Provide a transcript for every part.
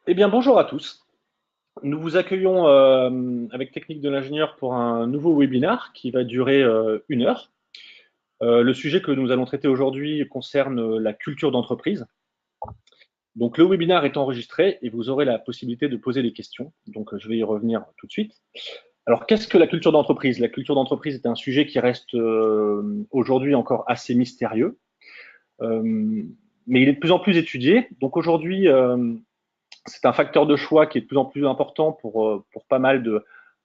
Eh bien, bonjour à tous. Nous vous accueillons avec Technique de l'ingénieur pour un nouveau webinaire qui va durer 1 heure. Le sujet que nous allons traiter aujourd'hui concerne la culture d'entreprise. Donc, le webinaire est enregistré et vous aurez la possibilité de poser des questions. Donc, je vais y revenir tout de suite. Alors, qu'est-ce que la culture d'entreprise? La culture d'entreprise est un sujet qui reste aujourd'hui encore assez mystérieux, mais il est de plus en plus étudié. Donc, aujourd'hui, c'est un facteur de choix qui est de plus en plus important pour pas mal de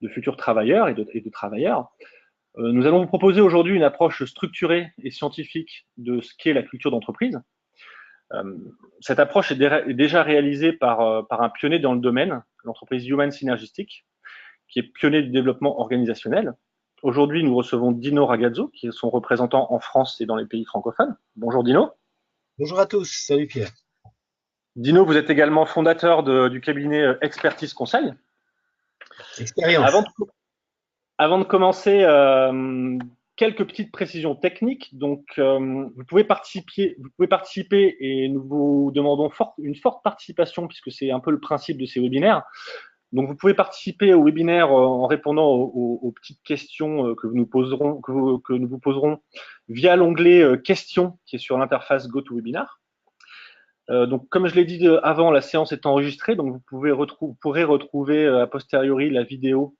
futurs travailleurs et de travailleurs. Nous allons vous proposer aujourd'hui une approche structurée et scientifique de ce qu'est la culture d'entreprise. Euh, Cette approche est déjà réalisée par un pionnier dans le domaine, l'entreprise Human Synergistic, qui est pionnier du développement organisationnel. Aujourd'hui, nous recevons Dino Ragazzo, qui est son représentant en France et dans les pays francophones. Bonjour Dino. Bonjour à tous, salut Pierre. Dino, vous êtes également fondateur du cabinet Expertise Conseil. Expérience. Avant de, Avant de commencer, quelques petites précisions techniques. Donc, vous pouvez participer et nous vous demandons une forte participation puisque c'est un peu le principe de ces webinaires. Donc, vous pouvez participer au webinaire en répondant aux petites questions que nous vous poserons via l'onglet questions qui est sur l'interface GoToWebinar. Donc, comme je l'ai dit avant, la séance est enregistrée, donc vous pourrez retrouver a posteriori la vidéo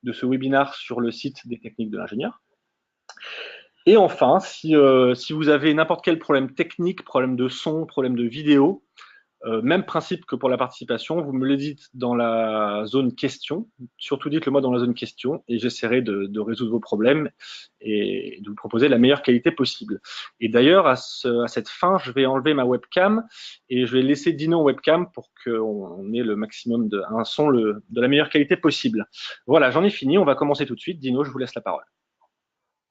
de ce webinaire sur le site des techniques de l'ingénieur. Et enfin, si vous avez n'importe quel problème technique, problème de son, problème de vidéo, même principe que pour la participation, vous me le dites dans la zone question, surtout dites-le moi dans la zone question, et j'essaierai de résoudre vos problèmes et de vous proposer la meilleure qualité possible. Et d'ailleurs, à cette fin, je vais enlever ma webcam et je vais laisser Dino en webcam pour qu'on ait le maximum un son de la meilleure qualité possible. Voilà, j'en ai fini, on va commencer tout de suite. Dino, je vous laisse la parole.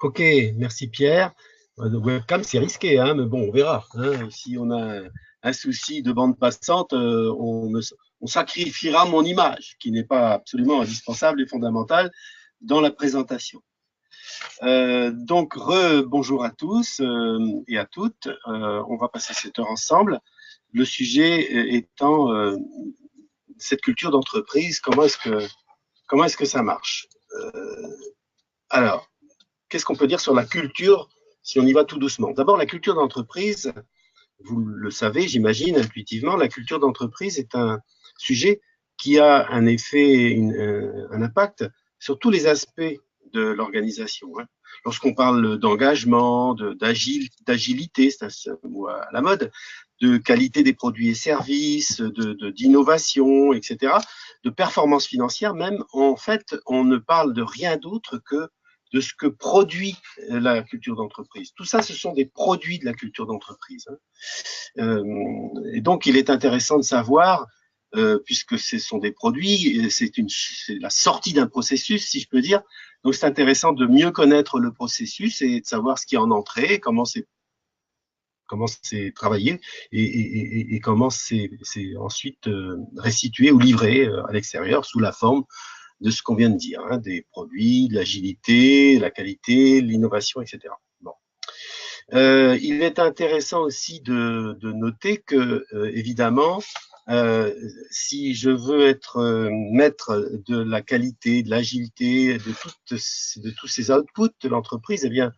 Ok, merci Pierre. Le webcam, c'est risqué, hein, mais bon, on verra. Hein. Si on a un souci de bande passante, on sacrifiera mon image, qui n'est pas absolument indispensable et fondamentale dans la présentation. Donc, bonjour à tous et à toutes. On va passer cette heure ensemble. Le sujet étant cette culture d'entreprise, comment est-ce que ça marche Alors, qu'est-ce qu'on peut dire sur la culture si on y va tout doucement? D'abord, la culture d'entreprise, vous le savez, j'imagine, intuitivement, la culture d'entreprise est un sujet qui a un effet, un impact sur tous les aspects de l'organisation. Hein. Lorsqu'on parle d'engagement, d'agilité, c'est un mot à la mode, de qualité des produits et services, d'innovation, etc., de performance financière même, en fait, on ne parle de rien d'autre que de ce que produit la culture d'entreprise. Tout ça, ce sont des produits de la culture d'entreprise. Et donc, il est intéressant de savoir, puisque ce sont des produits, c'est la sortie d'un processus, si je peux dire. Donc, c'est intéressant de mieux connaître le processus et de savoir ce qui est en entrée, comment c'est travaillé et comment c'est ensuite restitué ou livré à l'extérieur sous la forme de ce qu'on vient de dire, hein, des produits, de l'agilité, la qualité, l'innovation, etc. Bon. Il est intéressant aussi de noter que, évidemment, si je veux être maître de la qualité, de l'agilité, de tous ces outputs de l'entreprise, eh bien,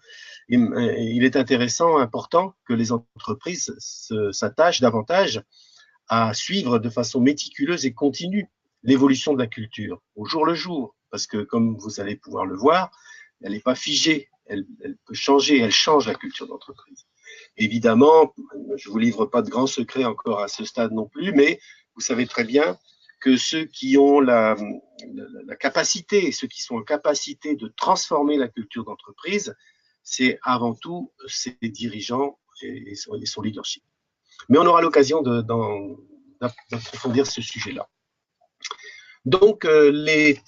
il est intéressant, important que les entreprises s'attachent davantage à suivre de façon méticuleuse et continue l'évolution de la culture au jour le jour, parce que comme vous allez pouvoir le voir, elle n'est pas figée, elle peut changer, elle change la culture d'entreprise. Évidemment, je ne vous livre pas de grands secrets encore à ce stade non plus, mais vous savez très bien que ceux qui ont la capacité, ceux qui sont en capacité de transformer la culture d'entreprise, c'est avant tout ses dirigeants et son leadership. Mais on aura l'occasion d'approfondir ce sujet-là. Donc, les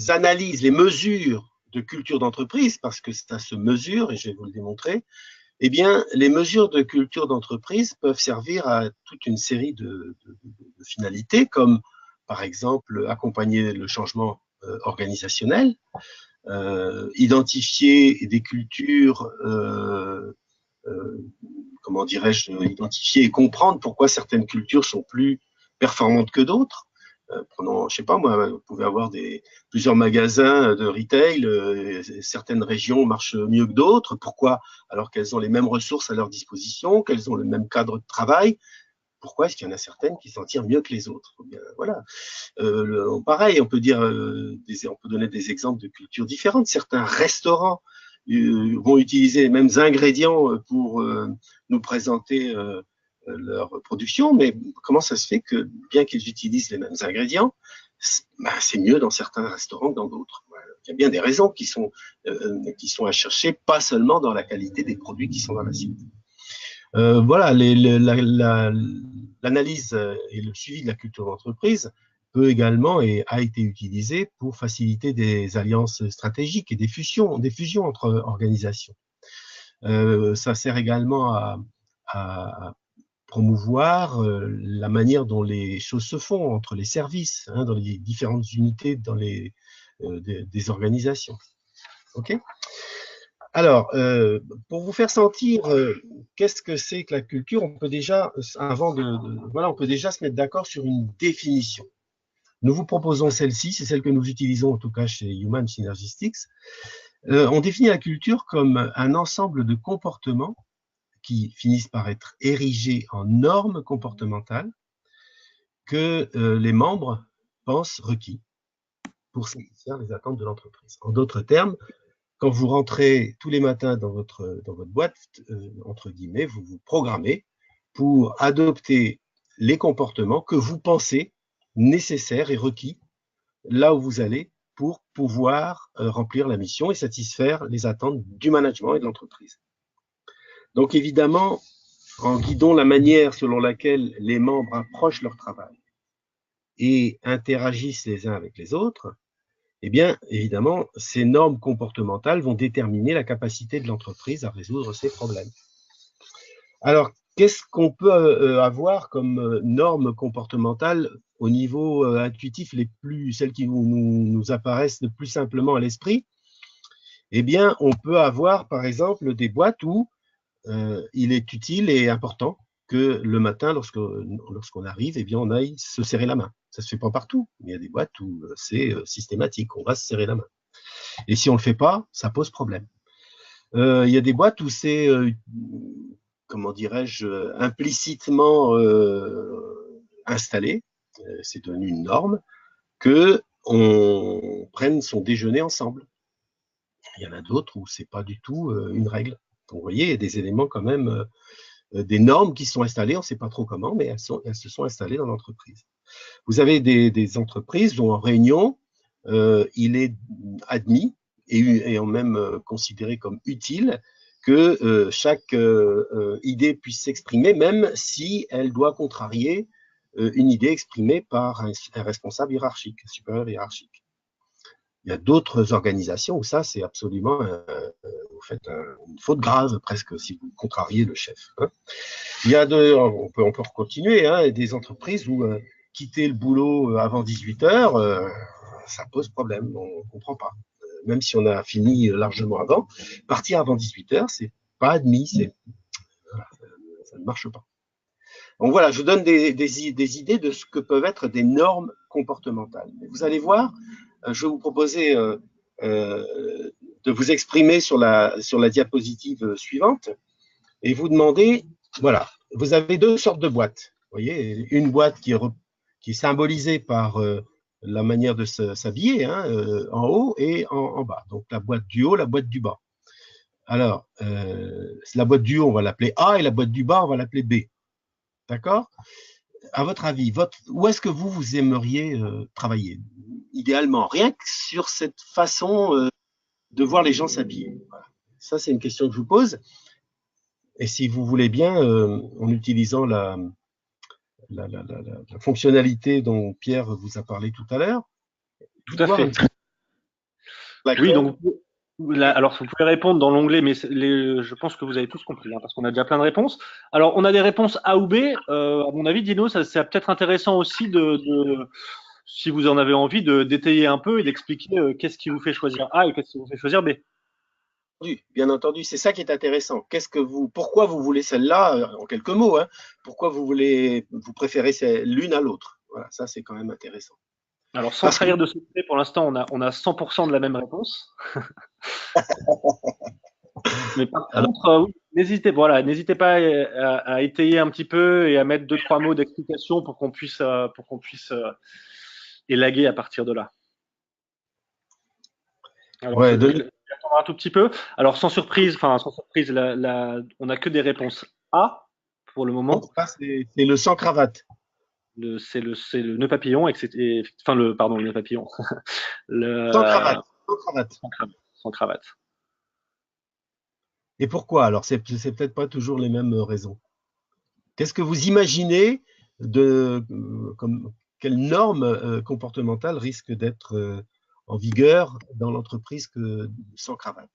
analyses, les mesures de culture d'entreprise, parce que ça se mesure, et je vais vous le démontrer, eh bien, les mesures de culture d'entreprise peuvent servir à toute une série de finalités, comme par exemple accompagner le changement organisationnel, identifier des cultures, comment dirais-je, identifier et comprendre pourquoi certaines cultures sont plus performantes que d'autres. Prenons, je sais pas moi, vous pouvez avoir plusieurs magasins de retail, certaines régions marchent mieux que d'autres. Pourquoi? Alors qu'elles ont les mêmes ressources à leur disposition, qu'elles ont le même cadre de travail. Pourquoi est-ce qu'il y en a certaines qui s'en tirent mieux que les autres? Bien, voilà. Pareil, on peut donner des exemples de cultures différentes. Certains restaurants vont utiliser les mêmes ingrédients pour nous présenter leur production, mais comment ça se fait que, bien qu'ils utilisent les mêmes ingrédients, c'est mieux dans certains restaurants que dans d'autres? Il y a bien des raisons qui sont à chercher, pas seulement dans la qualité des produits qui sont dans l'assiette. Voilà, l'analyse et le suivi de la culture d'entreprise peut également et a été utilisé pour faciliter des alliances stratégiques et des fusions entre organisations. Ça sert également à promouvoir la manière dont les choses se font entre les services, dans les différentes unités des organisations. OK ? Alors, pour vous faire sentir qu'est-ce que c'est que la culture, on peut déjà, on peut déjà se mettre d'accord sur une définition. Nous vous proposons celle-ci, c'est celle que nous utilisons en tout cas chez Human Synergistics. On définit la culture comme un ensemble de comportements qui finissent par être érigés en normes comportementales que les membres pensent requis pour satisfaire les attentes de l'entreprise. En d'autres termes, quand vous rentrez tous les matins dans votre boîte, entre guillemets, vous vous programmez pour adopter les comportements que vous pensez nécessaires et requis là où vous allez pour pouvoir remplir la mission et satisfaire les attentes du management et de l'entreprise. Donc évidemment, en guidant la manière selon laquelle les membres approchent leur travail et interagissent les uns avec les autres, eh bien, évidemment, ces normes comportementales vont déterminer la capacité de l'entreprise à résoudre ces problèmes. Alors, qu'est-ce qu'on peut avoir comme normes comportementales au niveau intuitif, celles qui nous apparaissent le plus simplement à l'esprit? Eh bien, on peut avoir, par exemple, des boîtes où il est utile et important que le matin, lorsqu'on arrive, eh bien, on aille se serrer la main. Ça se fait pas partout, mais il y a des boîtes où c'est systématique, on va se serrer la main. Et si on le fait pas, ça pose problème. Il y a des boîtes où c'est, comment dirais-je, implicitement installé, c'est devenu une norme, que on prenne son déjeuner ensemble. Il y en a d'autres où c'est pas du tout une règle. Donc, vous voyez, il y a des éléments quand même, des normes qui sont installées, on ne sait pas trop comment, mais elles se sont installées dans l'entreprise. Vous avez des entreprises dont en réunion, il est admis et même considéré comme utile que chaque idée puisse s'exprimer, même si elle doit contrarier une idée exprimée par un responsable hiérarchique, un supérieur hiérarchique. Il y a d'autres organisations où ça, c'est absolument, vous faites une faute grave presque si vous contrariez le chef. Il y a on peut continuer, des entreprises où quitter le boulot avant 18 heures, ça pose problème, on ne comprend pas. Même si on a fini largement avant, partir avant 18 heures, c'est pas admis, ça ne marche pas. Donc voilà, je vous donne des idées de ce que peuvent être des normes comportementales. Vous allez voir, je vais vous proposer de vous exprimer sur la diapositive suivante et vous demander, voilà, vous avez deux sortes de boîtes. Vous voyez, une boîte qui est symbolisée par la manière de s'habiller, en haut et en bas. Donc la boîte du haut, la boîte du bas. Alors, la boîte du haut, on va l'appeler A et la boîte du bas, on va l'appeler B. D'accord? À votre avis, où est-ce que vous aimeriez travailler? Idéalement, rien que sur cette façon de voir les gens s'habiller. Voilà. Ça, c'est une question que je vous pose. Et si vous voulez bien, en utilisant la fonctionnalité dont Pierre vous a parlé tout à l'heure. Tout à fait. Oui, donc alors vous pouvez répondre dans l'onglet, mais je pense que vous avez tous compris, parce qu'on a déjà plein de réponses. Alors, on a des réponses A ou B. À mon avis, Dino, c'est peut-être intéressant aussi si vous en avez envie, de détailler un peu et d'expliquer qu'est-ce qui vous fait choisir A et qu'est-ce qui vous fait choisir B. bien entendu, c'est ça qui est intéressant. Pourquoi vous voulez celle-là, en quelques mots, hein, pourquoi vous préférez l'une à l'autre? Voilà, ça c'est quand même intéressant. Alors, sans Parce que, trahir de secret, pour l'instant, on a 100% de la même réponse. Mais par alors, contre, oui, n'hésitez pas à étayer un petit peu et à mettre deux, trois mots d'explication pour qu'on puisse élaguer à partir de là. Alors, ouais, je vais attendre un tout petit peu. Alors, sans surprise, on n'a que des réponses A pour le donc moment. ça, c'est le sans cravate. C'est le nœud papillon, enfin pardon, le nœud papillon, Sans le, cravate. Sans cravate. sans cravate. Et pourquoi? Alors, c'est peut-être pas toujours les mêmes raisons. Qu'est-ce que vous imaginez quelle norme comportementale risque d'être en vigueur dans l'entreprise sans cravate?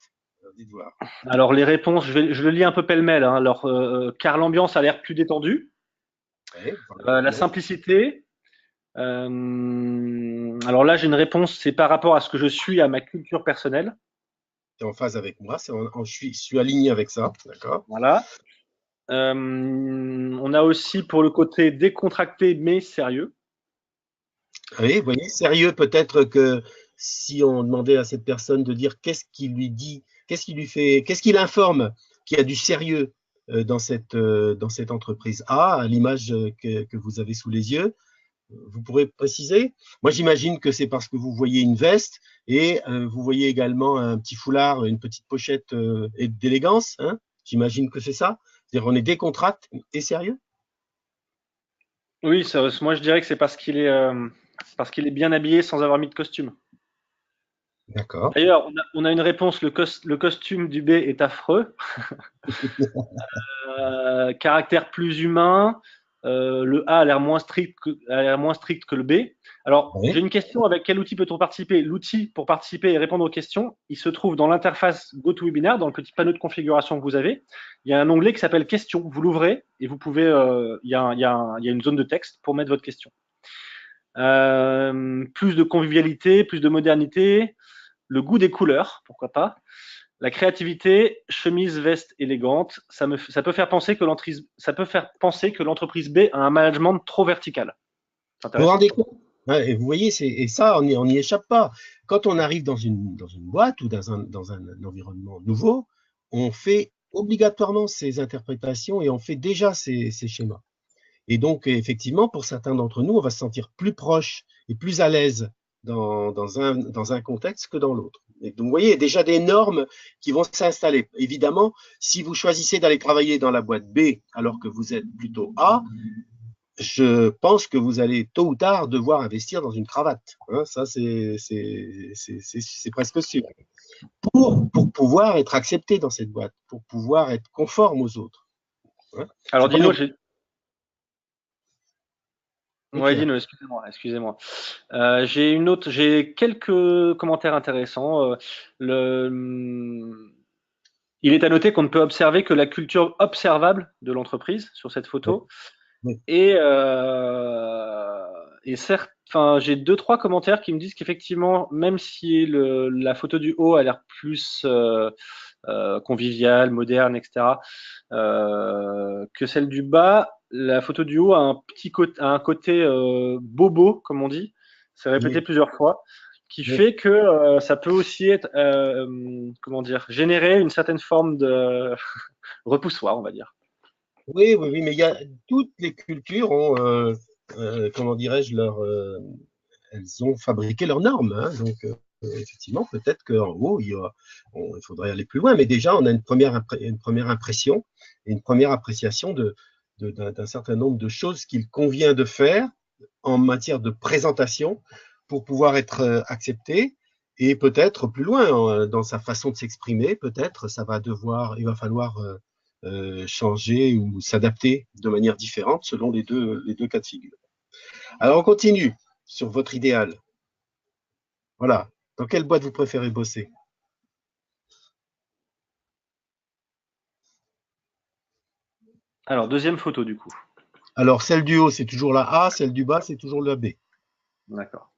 Dites voir. Alors, les réponses, je le lis un peu pêle-mêle, hein. Alors, car l'ambiance a l'air plus détendue. Ouais, voilà, La non. simplicité. Alors là, j'ai une réponse, c'est par rapport à ce que je suis, à ma culture personnelle. C'est en phase avec moi, je suis aligné avec ça, d'accord? Voilà. On a aussi pour le côté décontracté mais sérieux. Oui, vous voyez, sérieux, peut-être que si on demandait à cette personne de dire qu'est-ce qui lui dit, qu'est-ce qui lui fait, qu'est-ce qui l'informe qu'il y a du sérieux dans cette entreprise A, à l'image que vous avez sous les yeux, vous pourrez préciser? Moi, j'imagine que c'est parce que vous voyez une veste et vous voyez également un petit foulard, une petite pochette d'élégance, hein. J'imagine que c'est ça. C'est-à-dire on est décontracté et sérieux. Oui, moi je dirais que c'est parce qu'il est bien habillé sans avoir mis de costume. D'accord. D'ailleurs, on a une réponse, le costume du B est affreux. Caractère plus humain, le A a l'air moins strict que le B. Alors, j'ai Oui. une question, avec quel outil peut-on participer? L'outil pour participer et répondre aux questions, il se trouve dans l'interface GoToWebinar, dans le petit panneau de configuration que vous avez. Il y a un onglet qui s'appelle Questions. Vous l'ouvrez et vous pouvez, il y a une zone de texte pour mettre votre question. Plus de convivialité, plus de modernité, le goût des couleurs, pourquoi pas. La créativité, chemise, veste élégante, ça peut faire penser que l'entreprise B a un management trop vertical. C'est Vous vous intéressant. rendez compte? Ouais, et vous voyez, et ça, on n'y échappe pas. Quand on arrive dans une boîte ou dans un environnement nouveau, on fait obligatoirement ces interprétations et on fait déjà ces schémas. Et donc, effectivement, pour certains d'entre nous, on va se sentir plus proche et plus à l'aise dans un contexte que dans l'autre. Et donc, vous voyez, il y a déjà des normes qui vont s'installer. Évidemment, si vous choisissez d'aller travailler dans la boîte B alors que vous êtes plutôt A, je pense que vous allez tôt ou tard devoir investir dans une cravate. Hein, ça, c'est presque sûr. Pour pouvoir être accepté dans cette boîte, pour pouvoir être conforme aux autres. Hein. Alors C'est pas Dino, une... Oui, ouais, Pierre. Dino, excusez-moi. J'ai quelques commentaires intéressants. Il est à noter qu'on ne peut observer que la culture observable de l'entreprise sur cette Oui, photo. oui, Et certes, enfin, j'ai deux, trois commentaires qui me disent qu'effectivement, même si la photo du haut a l'air plus conviviale, moderne, etc., que celle du bas, la photo du haut a un côté bobo, comme on dit. C'est répété oui, plusieurs fois, qui oui. fait que ça peut aussi être, comment dire, générer une certaine forme de repoussoir, on va dire. Oui, oui, oui, mais toutes les cultures ont, comment dirais-je, elles ont fabriqué leurs normes. Hein, donc, effectivement, peut-être qu'en haut, il faudrait aller plus loin. Mais déjà, on a une première impression et une première appréciation d'un certain nombre de choses qu'il convient de faire en matière de présentation pour pouvoir être accepté. Et peut-être plus loin, dans sa façon de s'exprimer, peut-être il va falloir changer ou s'adapter de manière différente selon les deux cas de figure. Alors, on continue sur votre idéal. Voilà. Dans quelle boîte vous préférez bosser? Alors, deuxième photo du coup. Alors, celle du haut, c'est toujours la A, celle du bas, c'est toujours la B. D'accord.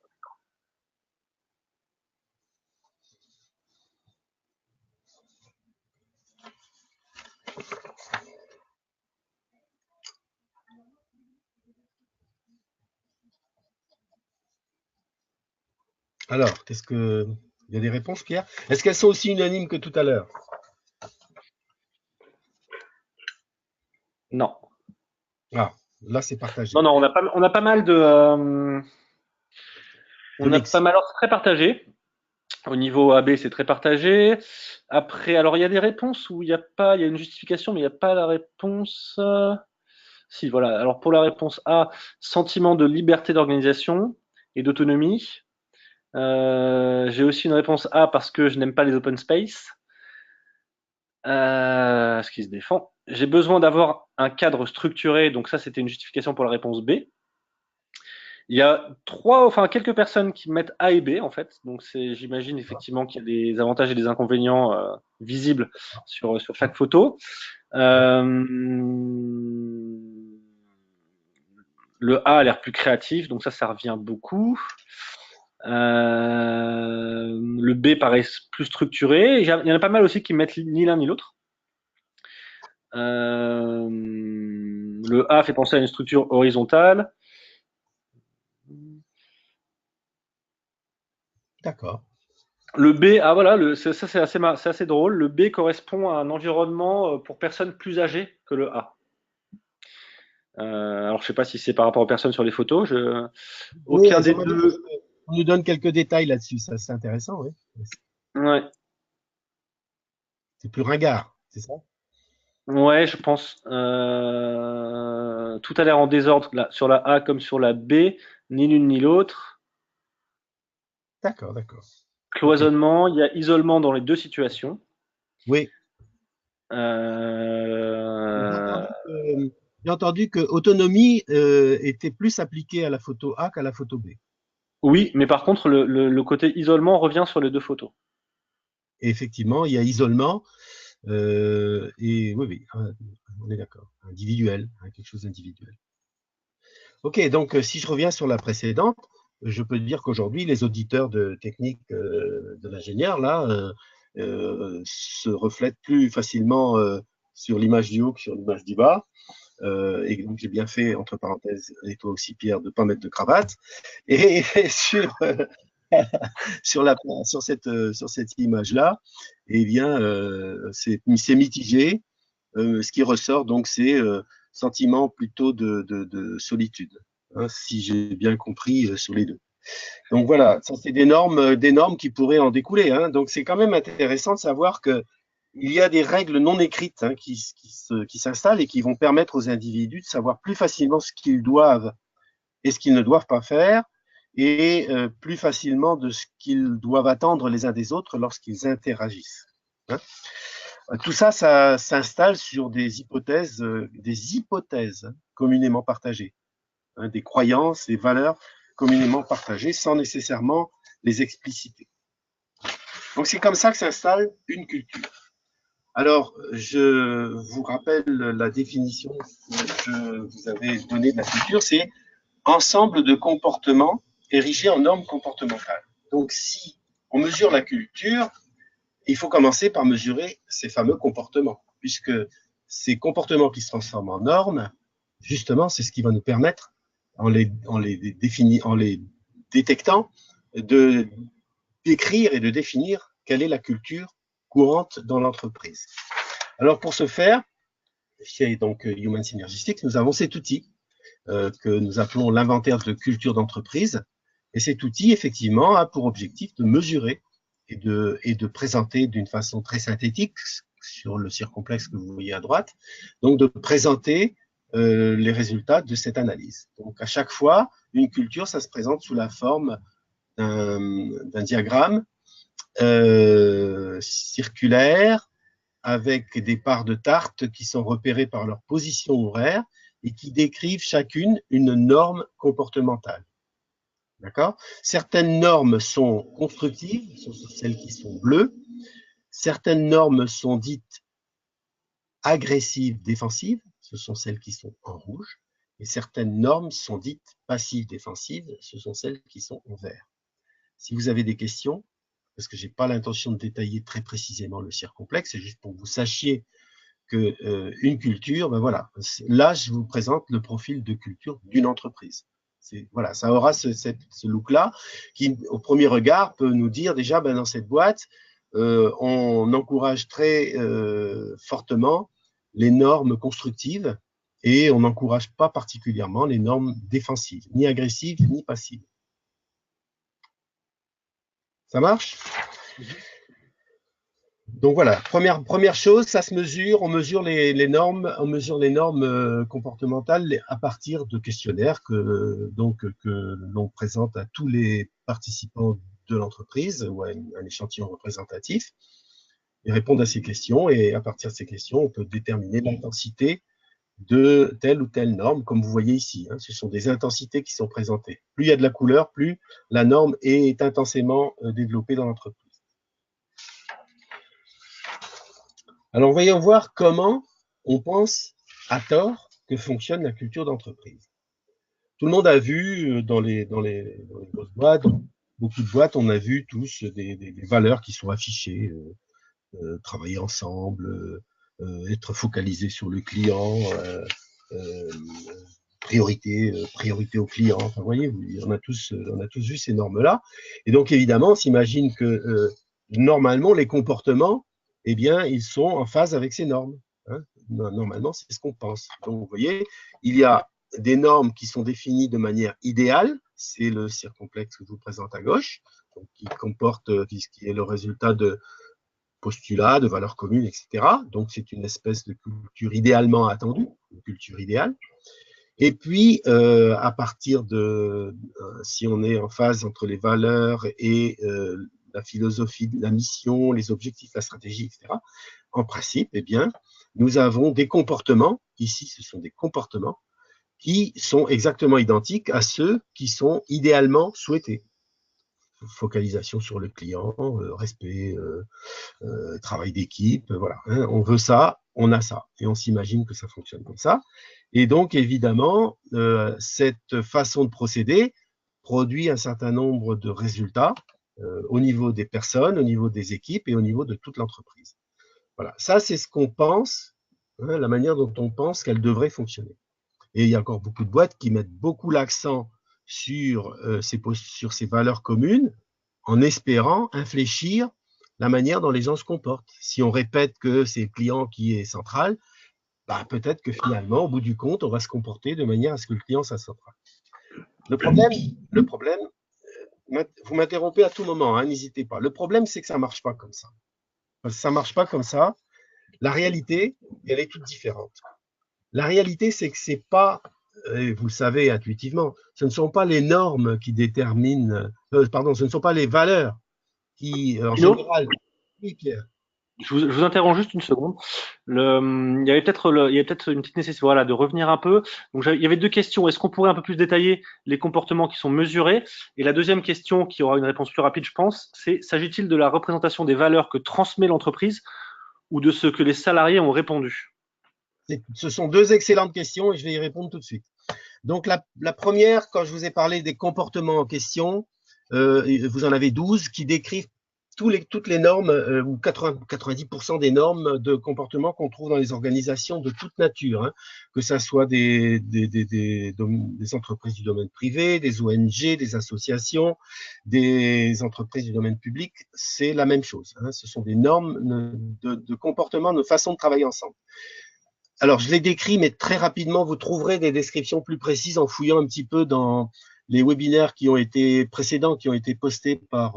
Alors, qu'est-ce que... Il y a des réponses, Pierre? Est-ce qu'elles sont aussi unanimes que tout à l'heure? Non. Ah, là, c'est partagé. Non, non, on a pas mal de. De On a pas lexique. mal, alors c'est très partagé. Au niveau AB, c'est très partagé. Après, alors il y a des réponses où il n'y a pas, il y a une justification, mais il n'y a pas la réponse. Si, voilà. Alors pour la réponse A, sentiment de liberté d'organisation et d'autonomie. J'ai aussi une réponse A parce que je n'aime pas les open space. Ce qui se défend. J'ai besoin d'avoir un cadre structuré, donc ça c'était une justification pour la réponse B. Il y a enfin quelques personnes qui mettent A et B en fait, donc j'imagine effectivement qu'il y a des avantages et des inconvénients visibles sur chaque photo. Euh, le A a l'air plus créatif, donc ça revient beaucoup. Le B paraît plus structuré. Il y en a pas mal aussi qui mettent ni l'un ni l'autre. Le A fait penser à une structure horizontale. D'accord. Le B, ah voilà, ça c'est assez drôle. Le B correspond à un environnement pour personnes plus âgées que le A. Alors je sais pas si c'est par rapport aux personnes sur les photos. Oui, Aucun des deux. on nous donne quelques détails là-dessus, ça c'est intéressant, oui. Ouais, C'est plus ringard, c'est ça? ouais, je pense. Tout a l'air en désordre là, sur la A comme sur la B, ni l'une ni l'autre. D'accord, d'accord. Ok. Cloisonnement, il y a isolement dans les deux situations. Oui. J'ai Euh, entendu j'ai entendu que autonomie était plus appliquée à la photo A qu'à la photo B. oui, mais par contre, le côté isolement revient sur les deux photos. Et effectivement, il y a isolement et oui, oui, on est d'accord. Individuel, hein, quelque chose d'individuel. Ok, donc si je reviens sur la précédente, je peux dire qu'aujourd'hui, les auditeurs de technique de l'ingénieur là se reflètent plus facilement sur l'image du haut que sur l'image du bas. Et donc j'ai bien fait, entre parenthèses, et toi aussi Pierre, de ne pas mettre de cravate. Et sur, sur cette image-là, eh bien, c'est mitigé. Ce qui ressort, donc, c'est sentiment plutôt de solitude, hein, si j'ai bien compris sur les deux. Donc voilà, ça c'est des normes qui pourraient en découler, hein. Donc c'est quand même intéressant de savoir que il y a des règles non écrites hein, qui s'installent et qui vont permettre aux individus de savoir plus facilement ce qu'ils doivent et ce qu'ils ne doivent pas faire, et plus facilement de ce qu'ils doivent attendre les uns des autres lorsqu'ils interagissent, hein. Tout ça, ça s'installe sur des hypothèses communément partagées, hein, des croyances, des valeurs communément partagées sans nécessairement les expliciter. Donc c'est comme ça que s'installe une culture. Alors, je vous rappelle la définition que je vous avais donnée de la culture, c'est ensemble de comportements érigés en normes comportementales. Donc si on mesure la culture, il faut commencer par mesurer ces fameux comportements, puisque ces comportements qui se transforment en normes, justement, c'est ce qui va nous permettre, en les détectant, de d'écrire et de définir quelle est la culture courante dans l'entreprise. Alors pour ce faire, chez donc Human Synergistics, nous avons cet outil que nous appelons l'inventaire de culture d'entreprise. Et cet outil, effectivement, a pour objectif de mesurer et de présenter d'une façon très synthétique, sur le circonflexe que vous voyez à droite, donc de présenter les résultats de cette analyse. Donc à chaque fois, une culture, ça se présente sous la forme d'un diagramme circulaire avec des parts de tarte qui sont repérées par leur position horaire et qui décrivent chacune une norme comportementale. D'accord? Certaines normes sont constructives, ce sont celles qui sont bleues. Certaines normes sont dites agressives, défensives, ce sont celles qui sont en rouge. Et certaines normes sont dites passives, défensives, ce sont celles qui sont en vert. Si vous avez des questions, parce que je n'ai pas l'intention de détailler très précisément le circonflexe, c'est juste pour que vous sachiez une culture, ben voilà, là, je vous présente le profil de culture d'une entreprise. Voilà, ça aura ce look-là qui, au premier regard, peut nous dire déjà, ben, dans cette boîte, on encourage très fortement les normes constructives et on n'encourage pas particulièrement les normes défensives, ni agressives, ni passives. Ça marche? Donc voilà, première chose, ça se mesure, on mesure les normes, comportementales à partir de questionnaires que l'on présente à tous les participants de l'entreprise ou à un échantillon représentatif. Ils répondent à ces questions et à partir de ces questions, on peut déterminer l'intensité de telle ou telle norme, comme vous voyez ici. Hein, ce sont des intensités qui sont présentées. Plus il y a de la couleur, plus la norme est intensément développée dans l'entreprise. Alors, voyons voir comment on pense à tort que fonctionne la culture d'entreprise. Tout le monde a vu dans les grosses boîtes, beaucoup de boîtes, on a vu tous des valeurs qui sont affichées, travailler ensemble, être focalisé sur le client, priorité au client. Enfin, vous voyez, on a tous vu ces normes-là. Et donc, évidemment, on s'imagine que normalement, les comportements, eh bien, ils sont en phase avec ces normes. Hein. Normalement, c'est ce qu'on pense. Donc, vous voyez, il y a des normes qui sont définies de manière idéale. C'est le circonflexe que je vous présente à gauche, donc, qui comporte, qui est le résultat de postulats, de valeurs communes, etc. Donc, c'est une espèce de culture idéalement attendue, une culture idéale. Et puis, à partir de, si on est en phase entre les valeurs et la philosophie, la mission, les objectifs, la stratégie, etc., en principe, eh bien, nous avons des comportements, ici, ce sont des comportements, qui sont exactement identiques à ceux qui sont idéalement souhaités. Focalisation sur le client, respect, travail d'équipe, voilà. Hein, on veut ça, on a ça. Et on s'imagine que ça fonctionne comme ça. Et donc, évidemment, cette façon de procéder produit un certain nombre de résultats au niveau des personnes, au niveau des équipes et au niveau de toute l'entreprise. Voilà, ça, c'est ce qu'on pense, hein, la manière dont on pense qu'elle devrait fonctionner. Et il y a encore beaucoup de boîtes qui mettent beaucoup l'accent sur ces valeurs communes en espérant infléchir la manière dont les gens se comportent. Si on répète que c'est le client qui est central, bah, peut-être que finalement, au bout du compte, on va se comporter de manière à ce que le client soit central. Le problème, vous m'interrompez à tout moment, hein, n'hésitez pas. Le problème, c'est que ça ne marche pas comme ça. Ça ne marche pas comme ça. La réalité, elle est toute différente. La réalité, c'est que c'est pas, vous le savez intuitivement, ce ne sont pas les normes qui déterminent, ce ne sont pas les valeurs qui, en général, oui, Pierre. Je vous interromps juste une seconde. Il y avait peut-être une petite nécessité, voilà, de revenir un peu. Donc, il y avait deux questions. Est-ce qu'on pourrait un peu plus détailler les comportements qui sont mesurés? Et la deuxième question, qui aura une réponse plus rapide, je pense, c'est s'agit-il de la représentation des valeurs que transmet l'entreprise ou de ce que les salariés ont répondu? Ce sont deux excellentes questions et je vais y répondre tout de suite. Donc, la première, quand je vous ai parlé des comportements en question, vous en avez 12 qui décrivent toutes les normes, ou 90% des normes de comportement qu'on trouve dans les organisations de toute nature, hein, que ce soit des entreprises du domaine privé, des ONG, des associations, des entreprises du domaine public, c'est la même chose. Hein, ce sont des normes de comportement, de façon de travailler ensemble. Alors, je l'ai décrit, mais très rapidement, vous trouverez des descriptions plus précises en fouillant un petit peu dans les webinaires qui ont été précédents, qui ont été postés par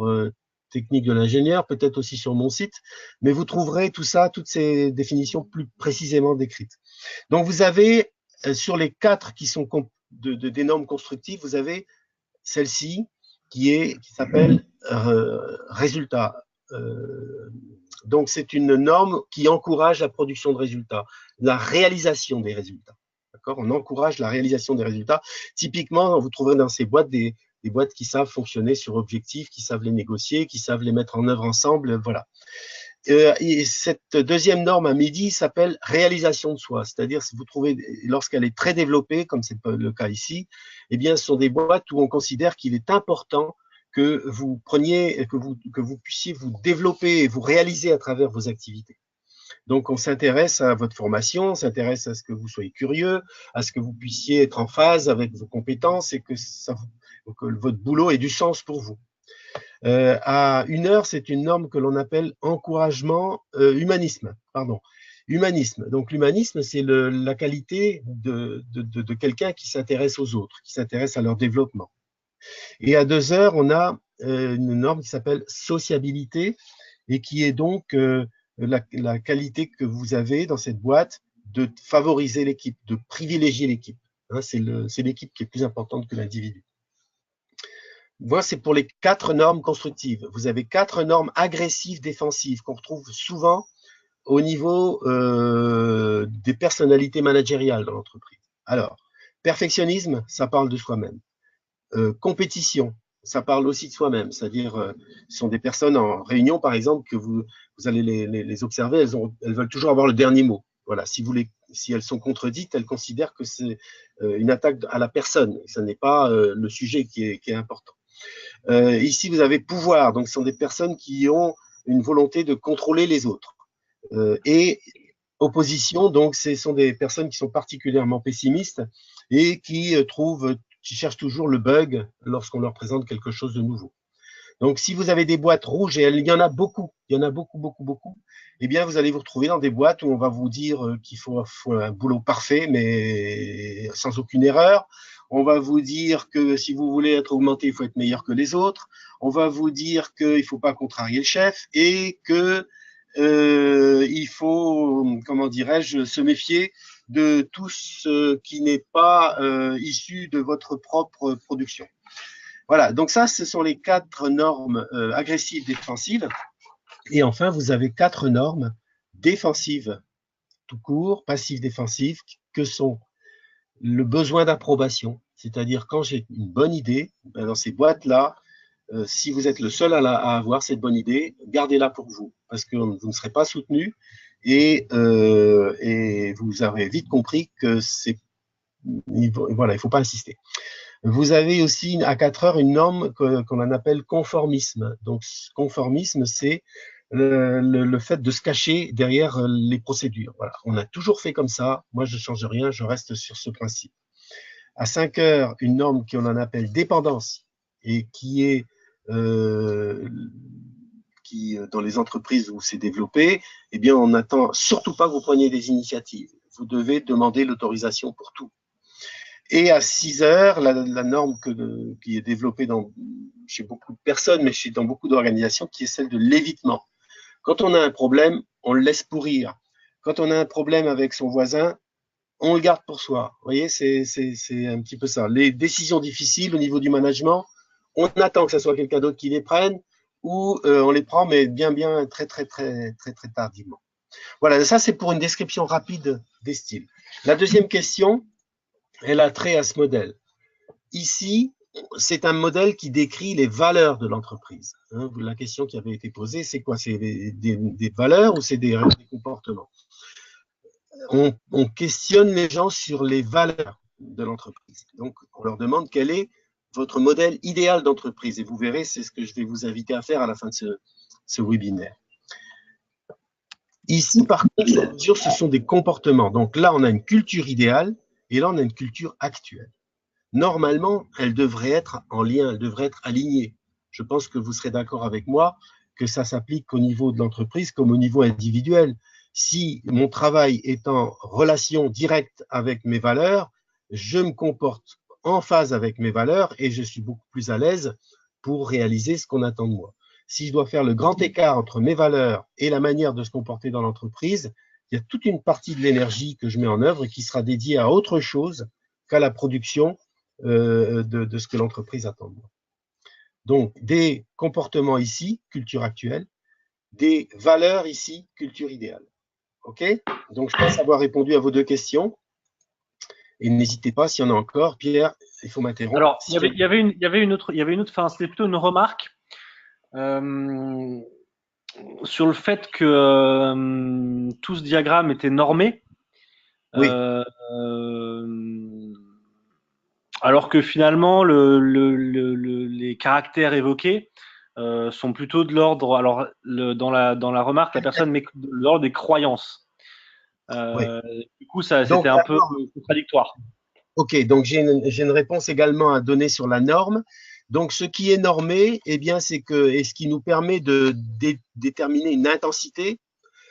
Technique de l'ingénieur, peut-être aussi sur mon site, mais vous trouverez tout ça, toutes ces définitions plus précisément décrites. Donc, vous avez, sur les 4 qui sont des normes constructives, vous avez celle-ci qui s'appelle résultat. Donc, c'est une norme qui encourage la production de résultats, la réalisation des résultats. D'accord ? On encourage la réalisation des résultats. Typiquement, vous trouverez dans ces boîtes des boîtes qui savent fonctionner sur objectifs, qui savent les négocier, qui savent les mettre en œuvre ensemble. Voilà. Et cette deuxième norme à midi s'appelle réalisation de soi. C'est-à-dire, si vous trouvez, lorsqu'elle est très développée, comme c'est le cas ici, eh bien, ce sont des boîtes où on considère qu'il est important que vous preniez, que vous puissiez vous développer et vous réaliser à travers vos activités. Donc, on s'intéresse à votre formation, on s'intéresse à ce que vous soyez curieux, à ce que vous puissiez être en phase avec vos compétences et que votre boulot ait du sens pour vous. À 1 heure, c'est une norme que l'on appelle humanisme, pardon. Humanisme. Donc, l'humanisme, c'est la qualité de quelqu'un qui s'intéresse aux autres, qui s'intéresse à leur développement. Et à 2 heures, on a une norme qui s'appelle sociabilité et qui est donc la qualité que vous avez dans cette boîte de favoriser l'équipe, de privilégier l'équipe. Hein, c'est l'équipe qui est plus importante que l'individu. Moi, c'est pour les 4 normes constructives. Vous avez 4 normes agressives défensives qu'on retrouve souvent au niveau des personnalités managériales dans l'entreprise. Alors, perfectionnisme, ça parle de soi-même. Compétition, ça parle aussi de soi-même, c'est-à-dire ce sont des personnes en réunion, par exemple, que vous allez les observer, elles veulent toujours avoir le dernier mot. Voilà, si elles sont contredites, elles considèrent que c'est une attaque à la personne, ce n'est pas le sujet qui est important. Ici, vous avez pouvoir, donc ce sont des personnes qui ont une volonté de contrôler les autres. Et opposition, donc ce sont des personnes qui sont particulièrement pessimistes et qui cherchent toujours le bug lorsqu'on leur présente quelque chose de nouveau. Donc, si vous avez des boîtes rouges, et il y en a beaucoup, eh bien, vous allez vous retrouver dans des boîtes où on va vous dire qu'il faut un boulot parfait, mais sans aucune erreur. On va vous dire que si vous voulez être augmenté, il faut être meilleur que les autres. On va vous dire qu'il ne faut pas contrarier le chef et que il faut, comment dirais-je, se méfier de tout ce qui n'est pas issu de votre propre production. Voilà, donc ça, ce sont les 4 normes agressives défensives. Et enfin, vous avez 4 normes défensives, tout court, passives défensives, que sont le besoin d'approbation. C'est-à-dire, quand j'ai une bonne idée, ben dans ces boîtes-là, si vous êtes le seul à avoir cette bonne idée, gardez-la pour vous, parce que vous ne serez pas soutenu et vous avez vite compris que voilà, il ne faut pas insister. Vous avez aussi à 4 heures une norme qu'on appelle conformisme. Donc, conformisme, c'est le fait de se cacher derrière les procédures. Voilà. On a toujours fait comme ça. Moi, je ne change rien, je reste sur ce principe. À 5 heures, une norme qu'on en appelle dépendance et qui, dans les entreprises où c'est développé, eh bien, on n'attend surtout pas que vous preniez des initiatives. Vous devez demander l'autorisation pour tout. Et à 6 heures, la norme qui est développée chez beaucoup de personnes, mais dans beaucoup d'organisations, qui est celle de l'évitement. Quand on a un problème, on le laisse pourrir. Quand on a un problème avec son voisin, on le garde pour soi. Vous voyez, c'est un petit peu ça. Les décisions difficiles au niveau du management, on attend que ce soit quelqu'un d'autre qui les prenne ou on les prend, mais bien, très tardivement. Voilà, ça c'est pour une description rapide des styles. La deuxième question, elle a trait à ce modèle. Ici, c'est un modèle qui décrit les valeurs de l'entreprise. Hein, la question qui avait été posée, c'est quoi? C'est des valeurs ou c'est des comportements? On questionne les gens sur les valeurs de l'entreprise. Donc, on leur demande quel est votre modèle idéal d'entreprise. Et vous verrez, c'est ce que je vais vous inviter à faire à la fin de ce webinaire. Ici, par contre, ce sont des comportements. Donc là, on a une culture idéale et là, on a une culture actuelle. Normalement, elle devrait être en lien, elle devrait être alignée. Je pense que vous serez d'accord avec moi que ça s'applique au niveau de l'entreprise comme au niveau individuel. Si mon travail est en relation directe avec mes valeurs, je me comporte en phase avec mes valeurs et je suis beaucoup plus à l'aise pour réaliser ce qu'on attend de moi. Si je dois faire le grand écart entre mes valeurs et la manière de se comporter dans l'entreprise, il y a toute une partie de l'énergie que je mets en œuvre qui sera dédiée à autre chose qu'à la production de ce que l'entreprise attend de moi. Donc, des comportements ici, culture actuelle, des valeurs ici, culture idéale. OK? Donc, je pense avoir répondu à vos 2 questions. Et n'hésitez pas, s'il y en a encore, Pierre, il faut m'interrompre. Alors, il y avait une autre, enfin, c'était plutôt une remarque sur le fait que tout ce diagramme était normé. Oui. Alors que finalement, les caractères évoqués sont plutôt de l'ordre, alors dans la remarque, la personne met de l'ordre des croyances. Oui. Du coup, ça, Donc, c'était un peu contradictoire. ok, donc j'ai une réponse également à donner sur la norme. Donc, ce qui est normé, eh bien, c'est que, et ce qui nous permet de déterminer une intensité,